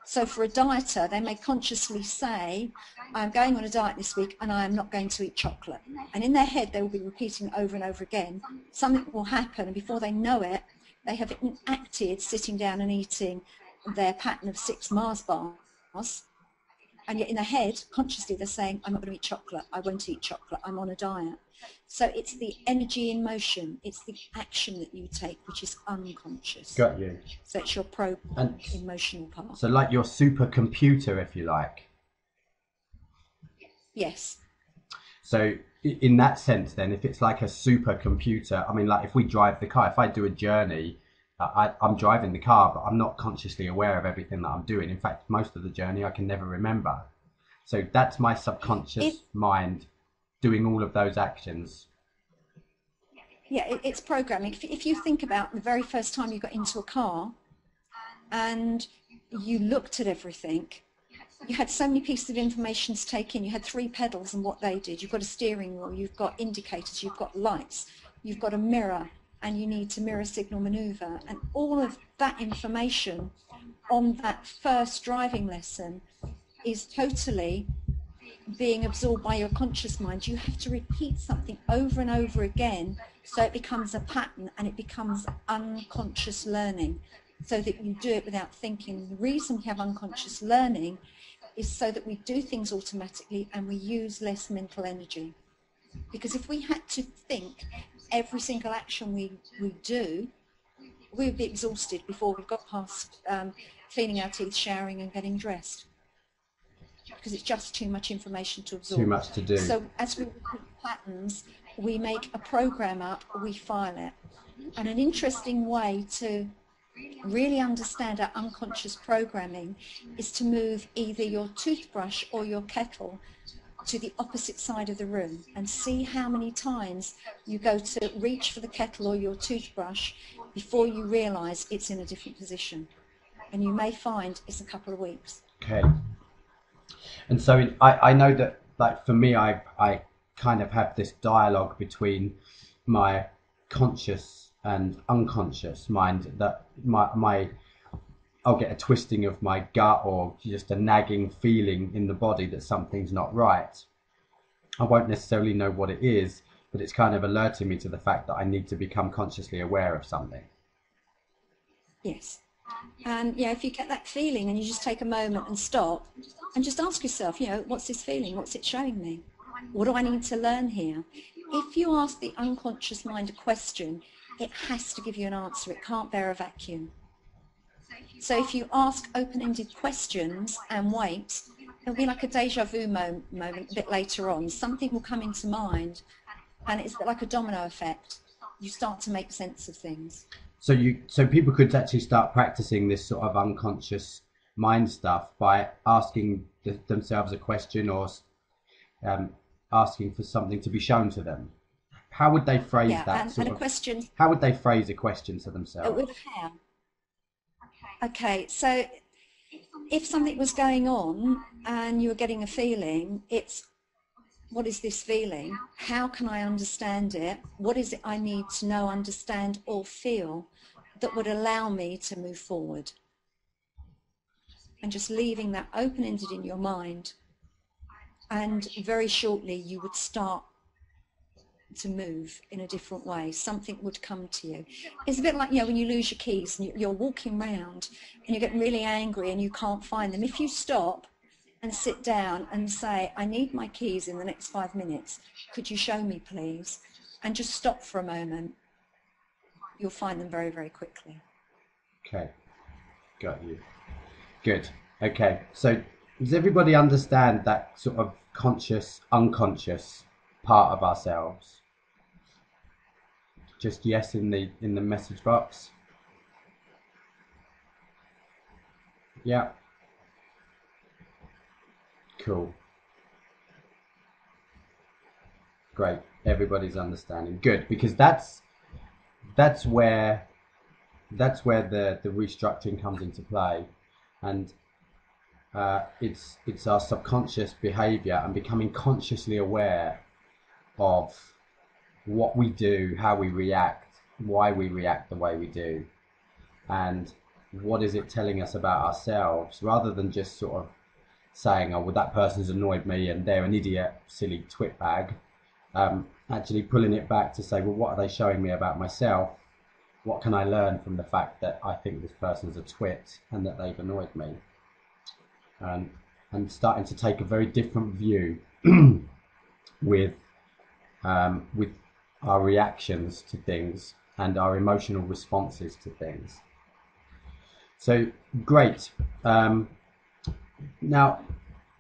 S2: So for a dieter, they may consciously say, I'm going on a diet this week and I am not going to eat chocolate. And in their head, they will be repeating over and over again. Something will happen, and before they know it, they have enacted sitting down and eating their pattern of 6 Mars bars. And yet in their head, consciously, they're saying, I'm not going to eat chocolate. I won't eat chocolate. I'm on a diet. So it's the energy in motion. It's the action that you take, which is unconscious.
S1: Got you.
S2: So it's your emotional part.
S1: So like your supercomputer, if you like.
S2: Yes.
S1: So in that sense, then, if it's like a supercomputer, I mean, like if we drive the car, if I do a journey, I'm driving the car, but I'm not consciously aware of everything that I'm doing. In fact, most of the journey I can never remember. So that's my subconscious mind doing all of those actions.
S2: Yeah, it's programming. If you think about the very first time you got into a car and you looked at everything, you had so many pieces of information to take in. You had 3 pedals and what they did. You've got a steering wheel, you've got indicators, you've got lights, you've got a mirror, and you need to mirror signal maneuver. And all of that information on that first driving lesson is totally being absorbed by your conscious mind. You have to repeat something over and over again so it becomes a pattern, and it becomes unconscious learning, so that you do it without thinking. The reason we have unconscious learning is so that we do things automatically and we use less mental energy. Because if we had to think every single action we do, we would be exhausted before we've got past cleaning our teeth, showering and getting dressed, because it's just too much information to absorb.
S1: Too much to do.
S2: So as we repeat patterns, we make a program up, we file it. And an interesting way to really understand our unconscious programming is to move either your toothbrush or your kettle to the opposite side of the room, and see how many times you go to reach for the kettle or your toothbrush before you realize it's in a different position. And you may find it's a couple of weeks.
S1: Okay. And so I know that, like, for me, I kind of have this dialogue between my conscious and unconscious mind, that I'll get a twisting of my gut, or just a nagging feeling in the body that something's not right. I won't necessarily know what it is, but it's kind of alerting me to the fact that I need to become consciously aware of something.
S2: Yes. And yeah, if you get that feeling and you just take a moment and stop and just ask yourself, what's this feeling? What's it showing me? What do I need to learn here? If you ask the unconscious mind a question, it has to give you an answer. It can't bear a vacuum. So if you ask open-ended questions and wait, it'll be like a deja vu moment a bit later on. Something will come into mind, and it's a bit like a domino effect. You start to make sense of things.
S1: So people could actually start practicing this sort of unconscious mind stuff by asking themselves a question, or asking for something to be shown to them. How would they phrase that
S2: and a question?
S1: How would they phrase a question to themselves?
S2: With how? Okay, so if something was going on and you were getting a feeling, it's, what is this feeling? How can I understand it? What is it I need to know, understand, or feel that would allow me to move forward? And just leaving that open-ended in your mind, and very shortly you would start to move in a different way. Something would come to you. It's a bit like, when you lose your keys and you're walking around and you get really angry and you can't find them. If you stop and sit down and say, I need my keys in the next 5 minutes, could you show me please? And just stop for a moment, you'll find them very, very quickly.
S1: Okay, got you. Good. Okay, so does everybody understand that sort of conscious, unconscious part of ourselves? Just yes in the message box. Yeah. Cool. Great. Everybody's understanding. Good, because that's where the restructuring comes into play, and it's our subconscious behavior and becoming consciously aware of what we do, how we react, why we react the way we do, and what is it telling us about ourselves, rather than just sort of saying, oh well, that person's annoyed me and they're an idiot, silly twit bag. Actually pulling it back to say, well, what are they showing me about myself? What can I learn from the fact that I think this person's a twit and that they've annoyed me? And starting to take a very different view with our reactions to things and our emotional responses to things. So great. Now,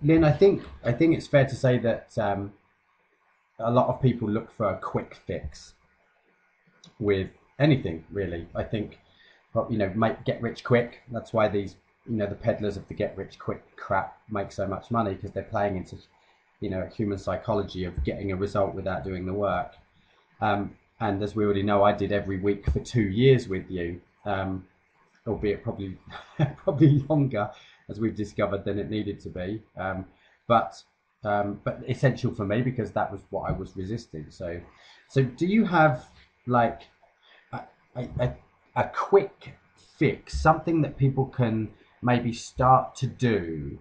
S1: Lynn, I think it's fair to say that a lot of people look for a quick fix with anything, really. I think, get rich quick. That's why these, the peddlers of the get rich quick crap make so much money, because they're playing into, human psychology of getting a result without doing the work. And as we already know, I did every week for 2 years with you, albeit probably longer, as we've discovered, than it needed to be. But essential for me, because that was what I was resisting. So do you have like a quick fix, something that people can maybe start to do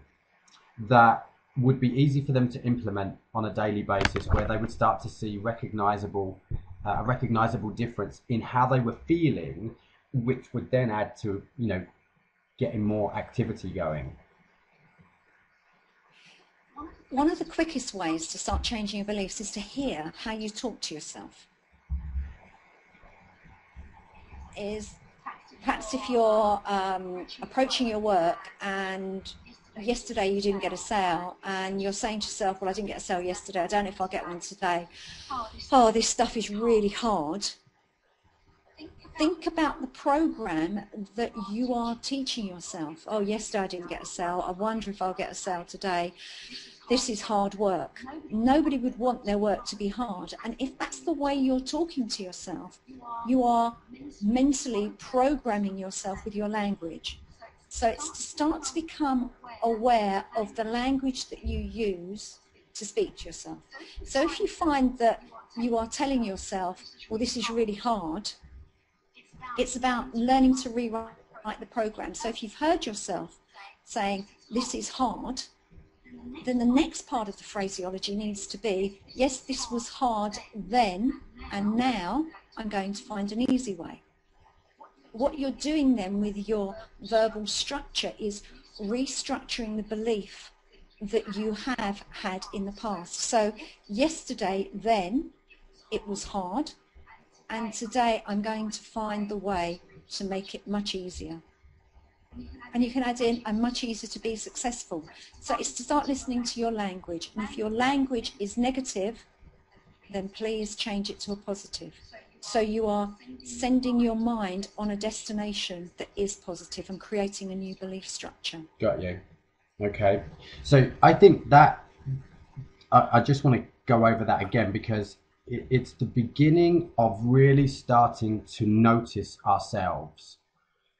S1: that would be easy for them to implement on a daily basis, where they would start to see a recognizable difference in how they were feeling, which would then add to getting more activity going?
S2: One of the quickest ways to start changing your beliefs is to hear how you talk to yourself. Is perhaps if you're approaching your work and yesterday you didn't get a sale and you're saying to yourself, well, I didn't get a sale yesterday, I don't know if I'll get one today. Oh, this stuff is really hard. Think about the program that you are teaching yourself. Oh, yesterday I didn't get a sale. I wonder if I'll get a sale today. This is hard work. Nobody would want their work to be hard. And if that's the way you're talking to yourself, you are mentally programming yourself with your language. So it's to start to become aware of the language that you use to speak to yourself. So if you find that you are telling yourself, well, this is really hard, it's about learning to rewrite the program. So if you've heard yourself saying, this is hard, then the next part of the phraseology needs to be, yes, this was hard then, and now I'm going to find an easy way. What you're doing then with your verbal structure is restructuring the belief that you have had in the past. So yesterday, then, it was hard, and today I'm going to find the way to make it much easier. And you can add in, I'm much easier to be successful. So it's to start listening to your language. And if your language is negative, then please change it to a positive. So you are sending your mind on a destination that is positive and creating a new belief structure.
S1: Got you. Okay. So I think that I just want to go over that again, because it's the beginning of really starting to notice ourselves.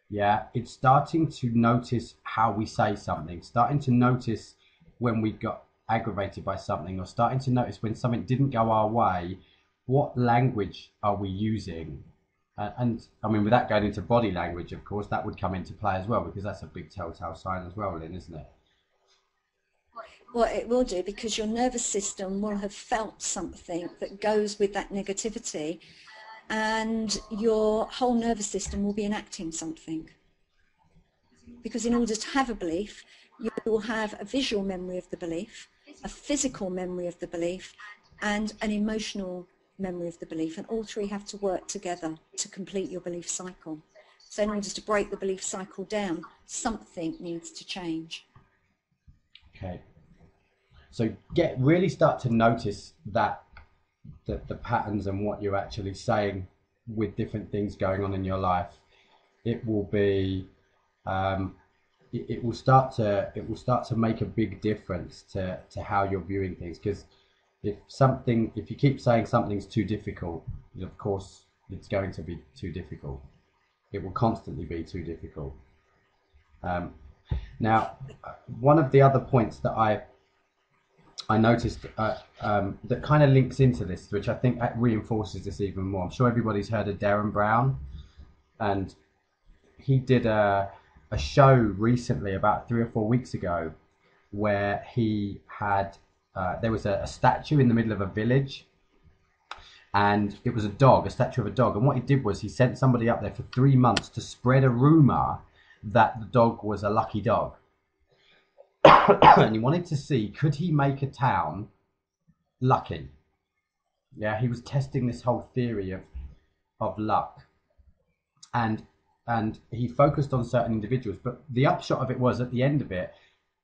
S1: Yeah, it's starting to notice how we say something, starting to notice when we got aggravated by something, or starting to notice when something didn't go our way. What language are we using? And I mean, without going into body language, of course, that would come into play as well, because that's a big telltale sign as well, Lynn, isn't it?
S2: Well, it will do, because your nervous system will have felt something that goes with that negativity, and your whole nervous system will be enacting something. Because in order to have a belief, you will have a visual memory of the belief, a physical memory of the belief, and an emotional memory of the belief. And all three have to work together to complete your belief cycle. So in order to break the belief cycle down, something needs to change.
S1: Okay. So really start to notice that the patterns and what you're actually saying with different things going on in your life. It will be it will start to make a big difference to how you're viewing things. Because if you keep saying something's too difficult, of course it's going to be too difficult. It will constantly be too difficult. Now, one of the other points that I noticed that kind of links into this, which I think reinforces this even more. I'm sure everybody's heard of Darren Brown, and he did a show recently, about 3 or 4 weeks ago, where he had there was a statue in the middle of a village, and it was a statue of a dog. And what he did was he sent somebody up there for 3 months to spread a rumor that the dog was a lucky dog. And he wanted to see, could he make a town lucky? Yeah, he was testing this whole theory of luck, and he focused on certain individuals. But the upshot of it was, at the end of it,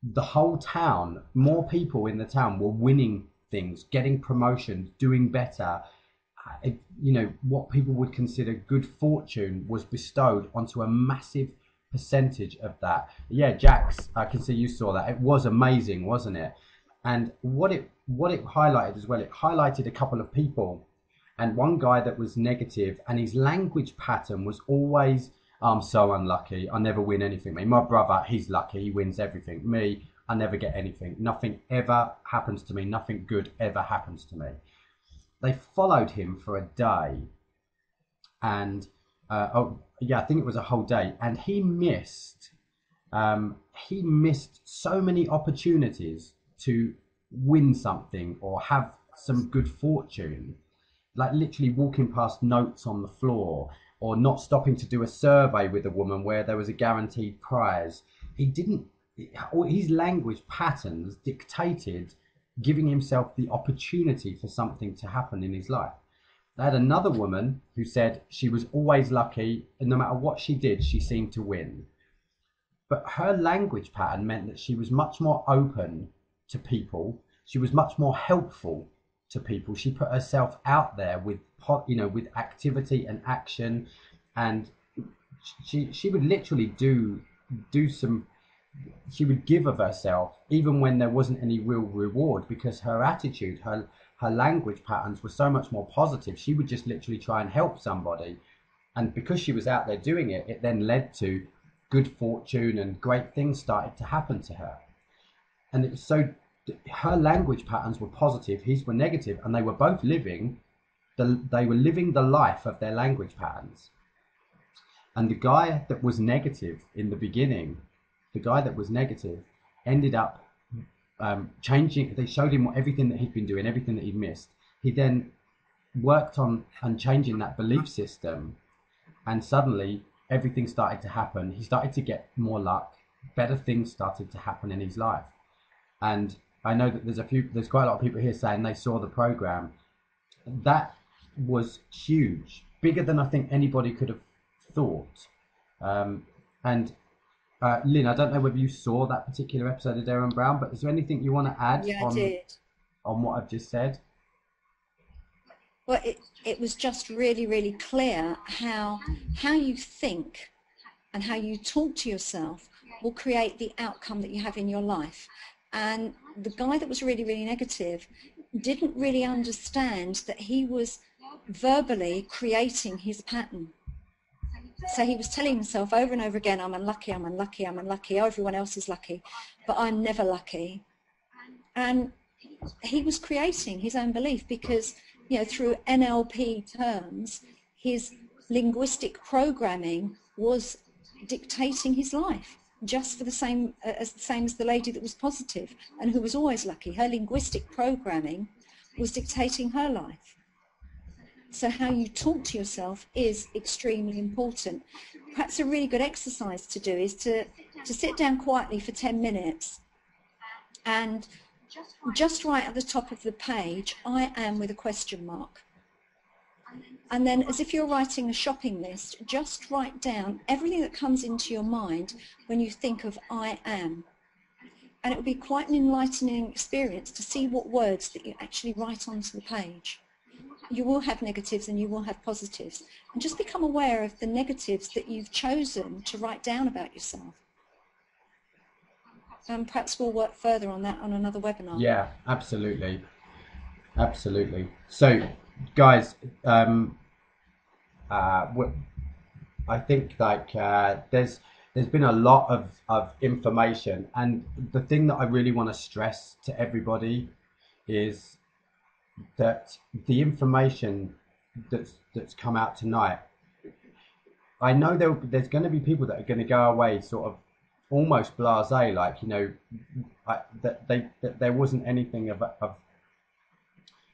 S1: the whole town, more people in the town were winning things, getting promotions, doing better. What people would consider good fortune was bestowed onto a massive percentage of that. Yeah, Jax, I can see you saw that. It was amazing, wasn't it? And what it highlighted as well, it highlighted a couple of people, and one guy that was negative, and his language pattern was always, I'm so unlucky, I never win anything. My brother, he's lucky, he wins everything. Me, I never get anything. Nothing ever happens to me. Nothing good ever happens to me. They followed him for a day, and I think it was a whole day, and he missed so many opportunities to win something or have some good fortune, like literally walking past notes on the floor, or not stopping to do a survey with a woman where there was a guaranteed prize. His language patterns dictated giving himself the opportunity for something to happen in his life. I had another woman who said she was always lucky, and no matter what she did, she seemed to win. But her language pattern meant that she was much more open to people. She was much more helpful to people. She put herself out there with activity and action, and she would literally do some. She would give of herself even when there wasn't any real reward, because her attitude, her language patterns were so much more positive. She would just literally try and help somebody, and because she was out there doing it, it then led to good fortune, and great things started to happen to her. And it was so, her language patterns were positive, his were negative, and they were both living the life of their language patterns. And the guy that was negative in the beginning, ended up changing. They showed him everything that he'd been doing, everything that he'd missed. He then worked on and changing that belief system, and suddenly everything started to happen. He started to get more luck, better things started to happen in his life. And I know that there's quite a lot of people here saying they saw the program. That was huge, bigger than I think anybody could have thought. And Lynn, I don't know whether you saw that particular episode of Darren Brown, but is there anything you want to add
S2: Yeah, I did.
S1: on what I've just said?
S2: Well, it was just really, really clear how you think and how you talk to yourself will create the outcome that you have in your life. And the guy that was really, really negative didn't really understand that he was verbally creating his pattern. So he was telling himself over and over again, I'm unlucky, I'm unlucky, I'm unlucky, everyone else is lucky, but I'm never lucky. And he was creating his own belief because, you know, through NLP terms, his linguistic programming was dictating his life, just for the same as the lady that was positive and who was always lucky. Her linguistic programming was dictating her life. So how you talk to yourself is extremely important. Perhaps a really good exercise to do is to sit down quietly for 10 minutes and just write at the top of the page, I am, with a question mark. And then, as if you're writing a shopping list, just write down everything that comes into your mind when you think of I am. And it will be quite an enlightening experience to see what words that you actually write onto the page. You will have negatives and you will have positives. And just become aware of the negatives that you've chosen to write down about yourself. And perhaps we'll work further on that on another webinar.
S1: Yeah, absolutely. Absolutely. So, guys, I think like there's been a lot of information, and the thing that I really want to stress to everybody is that the information that's come out tonight, I know there's going to be people that are going to go away sort of almost blasé, like, you know, that there wasn't anything of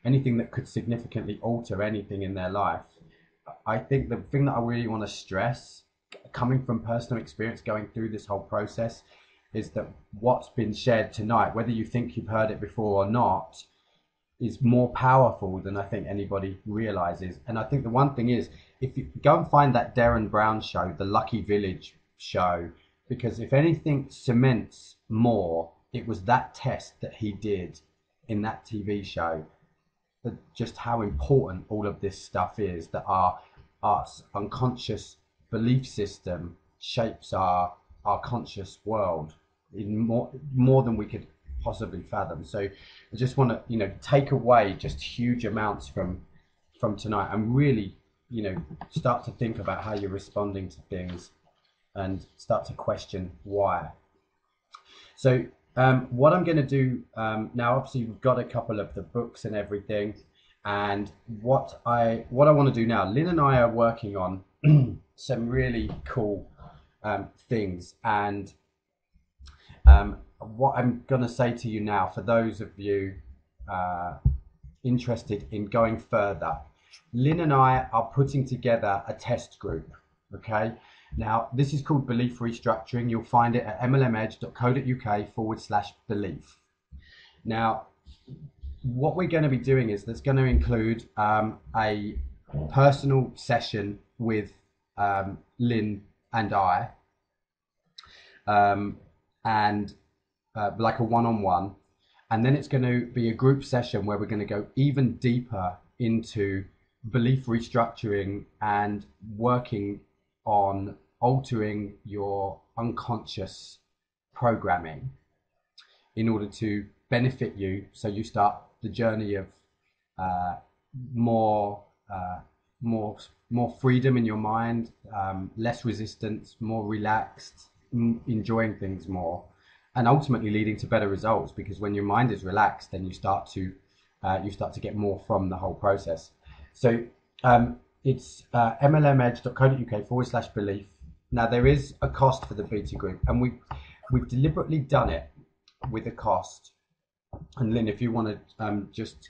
S1: anything that could significantly alter anything in their life. I think the thing that I really want to stress, coming from personal experience going through this whole process, is that what's been shared tonight, whether you think you've heard it before or not, is more powerful than I think anybody realizes. And I think the one thing is, if you go and find that Darren Brown show, the Lucky Village show, because if anything cements more, it was that test that he did in that TV show, just how important all of this stuff is, that our unconscious belief system shapes our conscious world in more than we could possibly fathom. So I just want to, you know, take away just huge amounts from tonight and really, you know, start to think about how you're responding to things and start to question why. So what I'm going to do now, obviously we've got a couple of the books and everything, and what I want to do now, Lynn and I are working on some really cool things, and what I'm going to say to you now, for those of you interested in going further, Lynn and I are putting together a test group. Okay, now this is called Belief Restructuring. You'll find it at mlmedge.co.uk/belief. Now, what we're going to be doing is that's going to include a personal session with Lynn and I, and like a one-on-one, and then it's going to be a group session where we're going to go even deeper into belief restructuring and working on altering your unconscious programming in order to benefit you, so you start the journey of more freedom in your mind, less resistance, more relaxed, enjoying things more, and ultimately leading to better results, because when your mind is relaxed, then you start to get more from the whole process. So it's mlmedge.co.uk/belief. Now, there is a cost for the beta group, and we've deliberately done it with a cost. And Lynn, if you want to just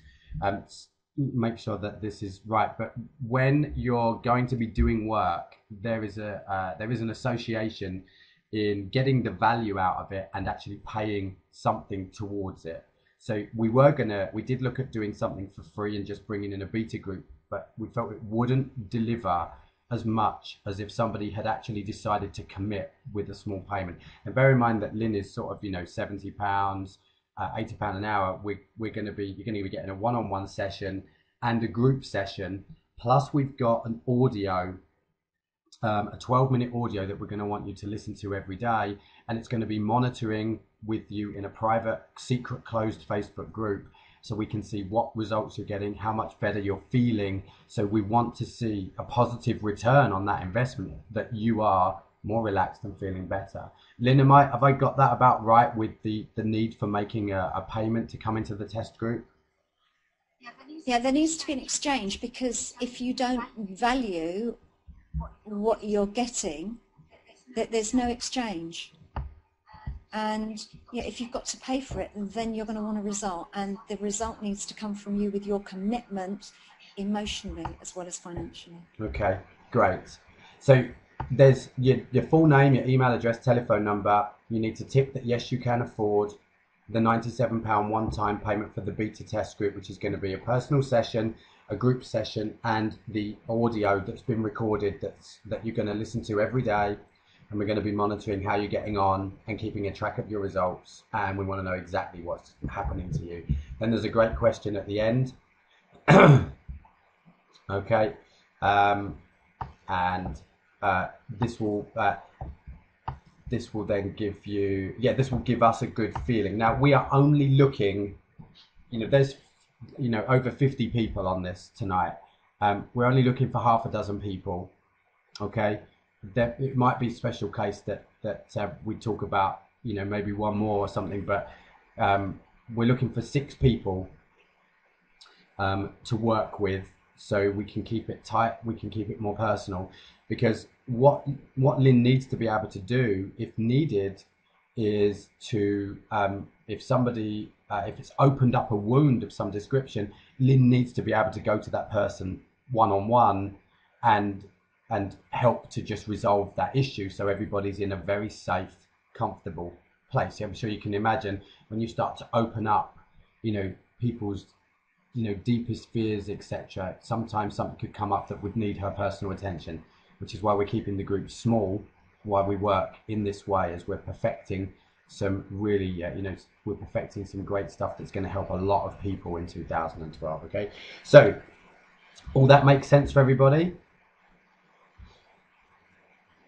S1: make sure that this is right, but when you're going to be doing work, there is an association in getting the value out of it and actually paying something towards it. So we did look at doing something for free and just bringing in a beta group, but we felt it wouldn't deliver as much as if somebody had actually decided to commit with a small payment. And bear in mind that Lyne is sort of, you know, £70, £80 an hour. You're going to be getting a one-on-one session and a group session. Plus we've got an audio, a 12-minute audio that we're going to want you to listen to every day. And it's going to be monitoring with you in a private, secret, closed Facebook group. So we can see what results you're getting, how much better you're feeling. So we want to see a positive return on that investment, that you are more relaxed and feeling better. Lyne, have I got that about right with the need for making a payment to come into the test group?
S2: Yeah, there needs to be an exchange, because if you don't value what you're getting, that there's no exchange. And yeah, if you've got to pay for it, then you're going to want a result, and the result needs to come from you with your commitment emotionally as well as financially. Okay,
S1: great. So there's your full name, your email address, telephone number. You need to tick that yes, you can afford the £97 one-time payment for the beta test group, which is going to be a personal session, a group session, and the audio that's been recorded that you're going to listen to every day. And we're going to be monitoring how you're getting on and keeping a track of your results. And we want to know exactly what's happening to you. Then there's a great question at the end. Okay. This will then give you, this will give us a good feeling. Now we are only looking, there's, over 50 people on this tonight. We're only looking for half a dozen people. Okay. That it might be a special case that we talk about, maybe one more or something, but we're looking for 6 people to work with, so we can keep it tight, we can keep it more personal, because what Lyne needs to be able to do, if needed, is to if somebody if it's opened up a wound of some description, Lyne needs to be able to go to that person one-on-one and help to just resolve that issue, so everybody's in a very safe, comfortable place. I'm sure you can imagine when you start to open up, people's, deepest fears, etc. Sometimes something could come up that would need her personal attention, which is why we're keeping the group small, why we work in this way, as we're perfecting some really, we're perfecting some great stuff that's going to help a lot of people in 2012. Okay, so all that makes sense for everybody.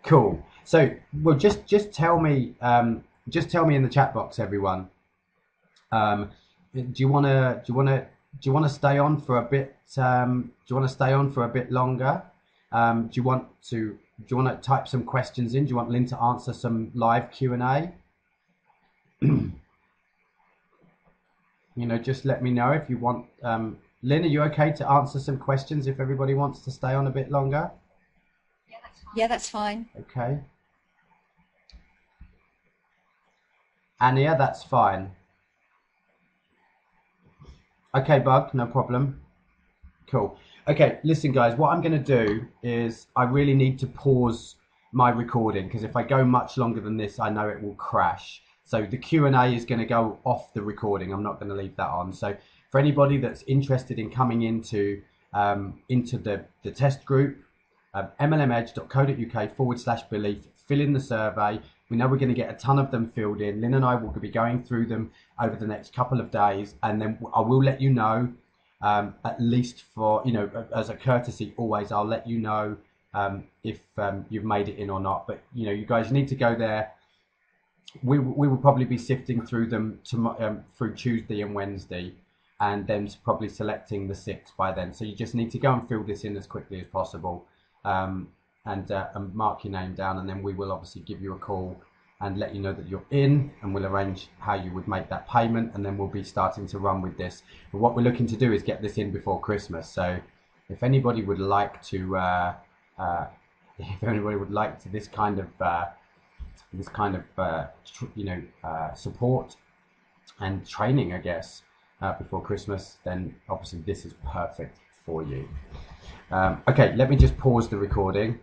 S1: Cool. So, well, just tell me in the chat box, everyone. Do you want to stay on for a bit? Do you want to stay on for a bit longer? Do you want to type some questions in? Do you want Lyne to answer some live Q&A? Just let me know if you want. Lyne, are you okay to answer some questions if everybody wants to stay on a bit longer?
S2: Yeah, that's fine.
S1: Okay. Ania, that's fine. Okay, Bug, no problem. Cool. Okay, listen, guys, what I'm going to do is I really need to pause my recording, because if I go much longer than this, I know it will crash. So the Q&A is going to go off the recording. I'm not going to leave that on. So for anybody that's interested in coming into the test group, mlmedge.co.uk/belief, fill in the survey. We know we're going to get a ton of them filled in. Lyne and I will be going through them over the next couple of days, and then I will let you know, at least for, as a courtesy, always I'll let you know if you've made it in or not. But you guys need to go there. We will probably be sifting through them through Tuesday and Wednesday, and then probably selecting the 6 by then. So you just need to go and fill this in as quickly as possible. And mark your name down, and then we will obviously give you a call and let you know that you're in, and we'll arrange how you would make that payment, and then we'll be starting to run with this. But what we're looking to do is get this in before Christmas. So if anybody would like to this kind of support and training, I guess, before Christmas, then obviously this is perfect for you. Okay, let me just pause the recording.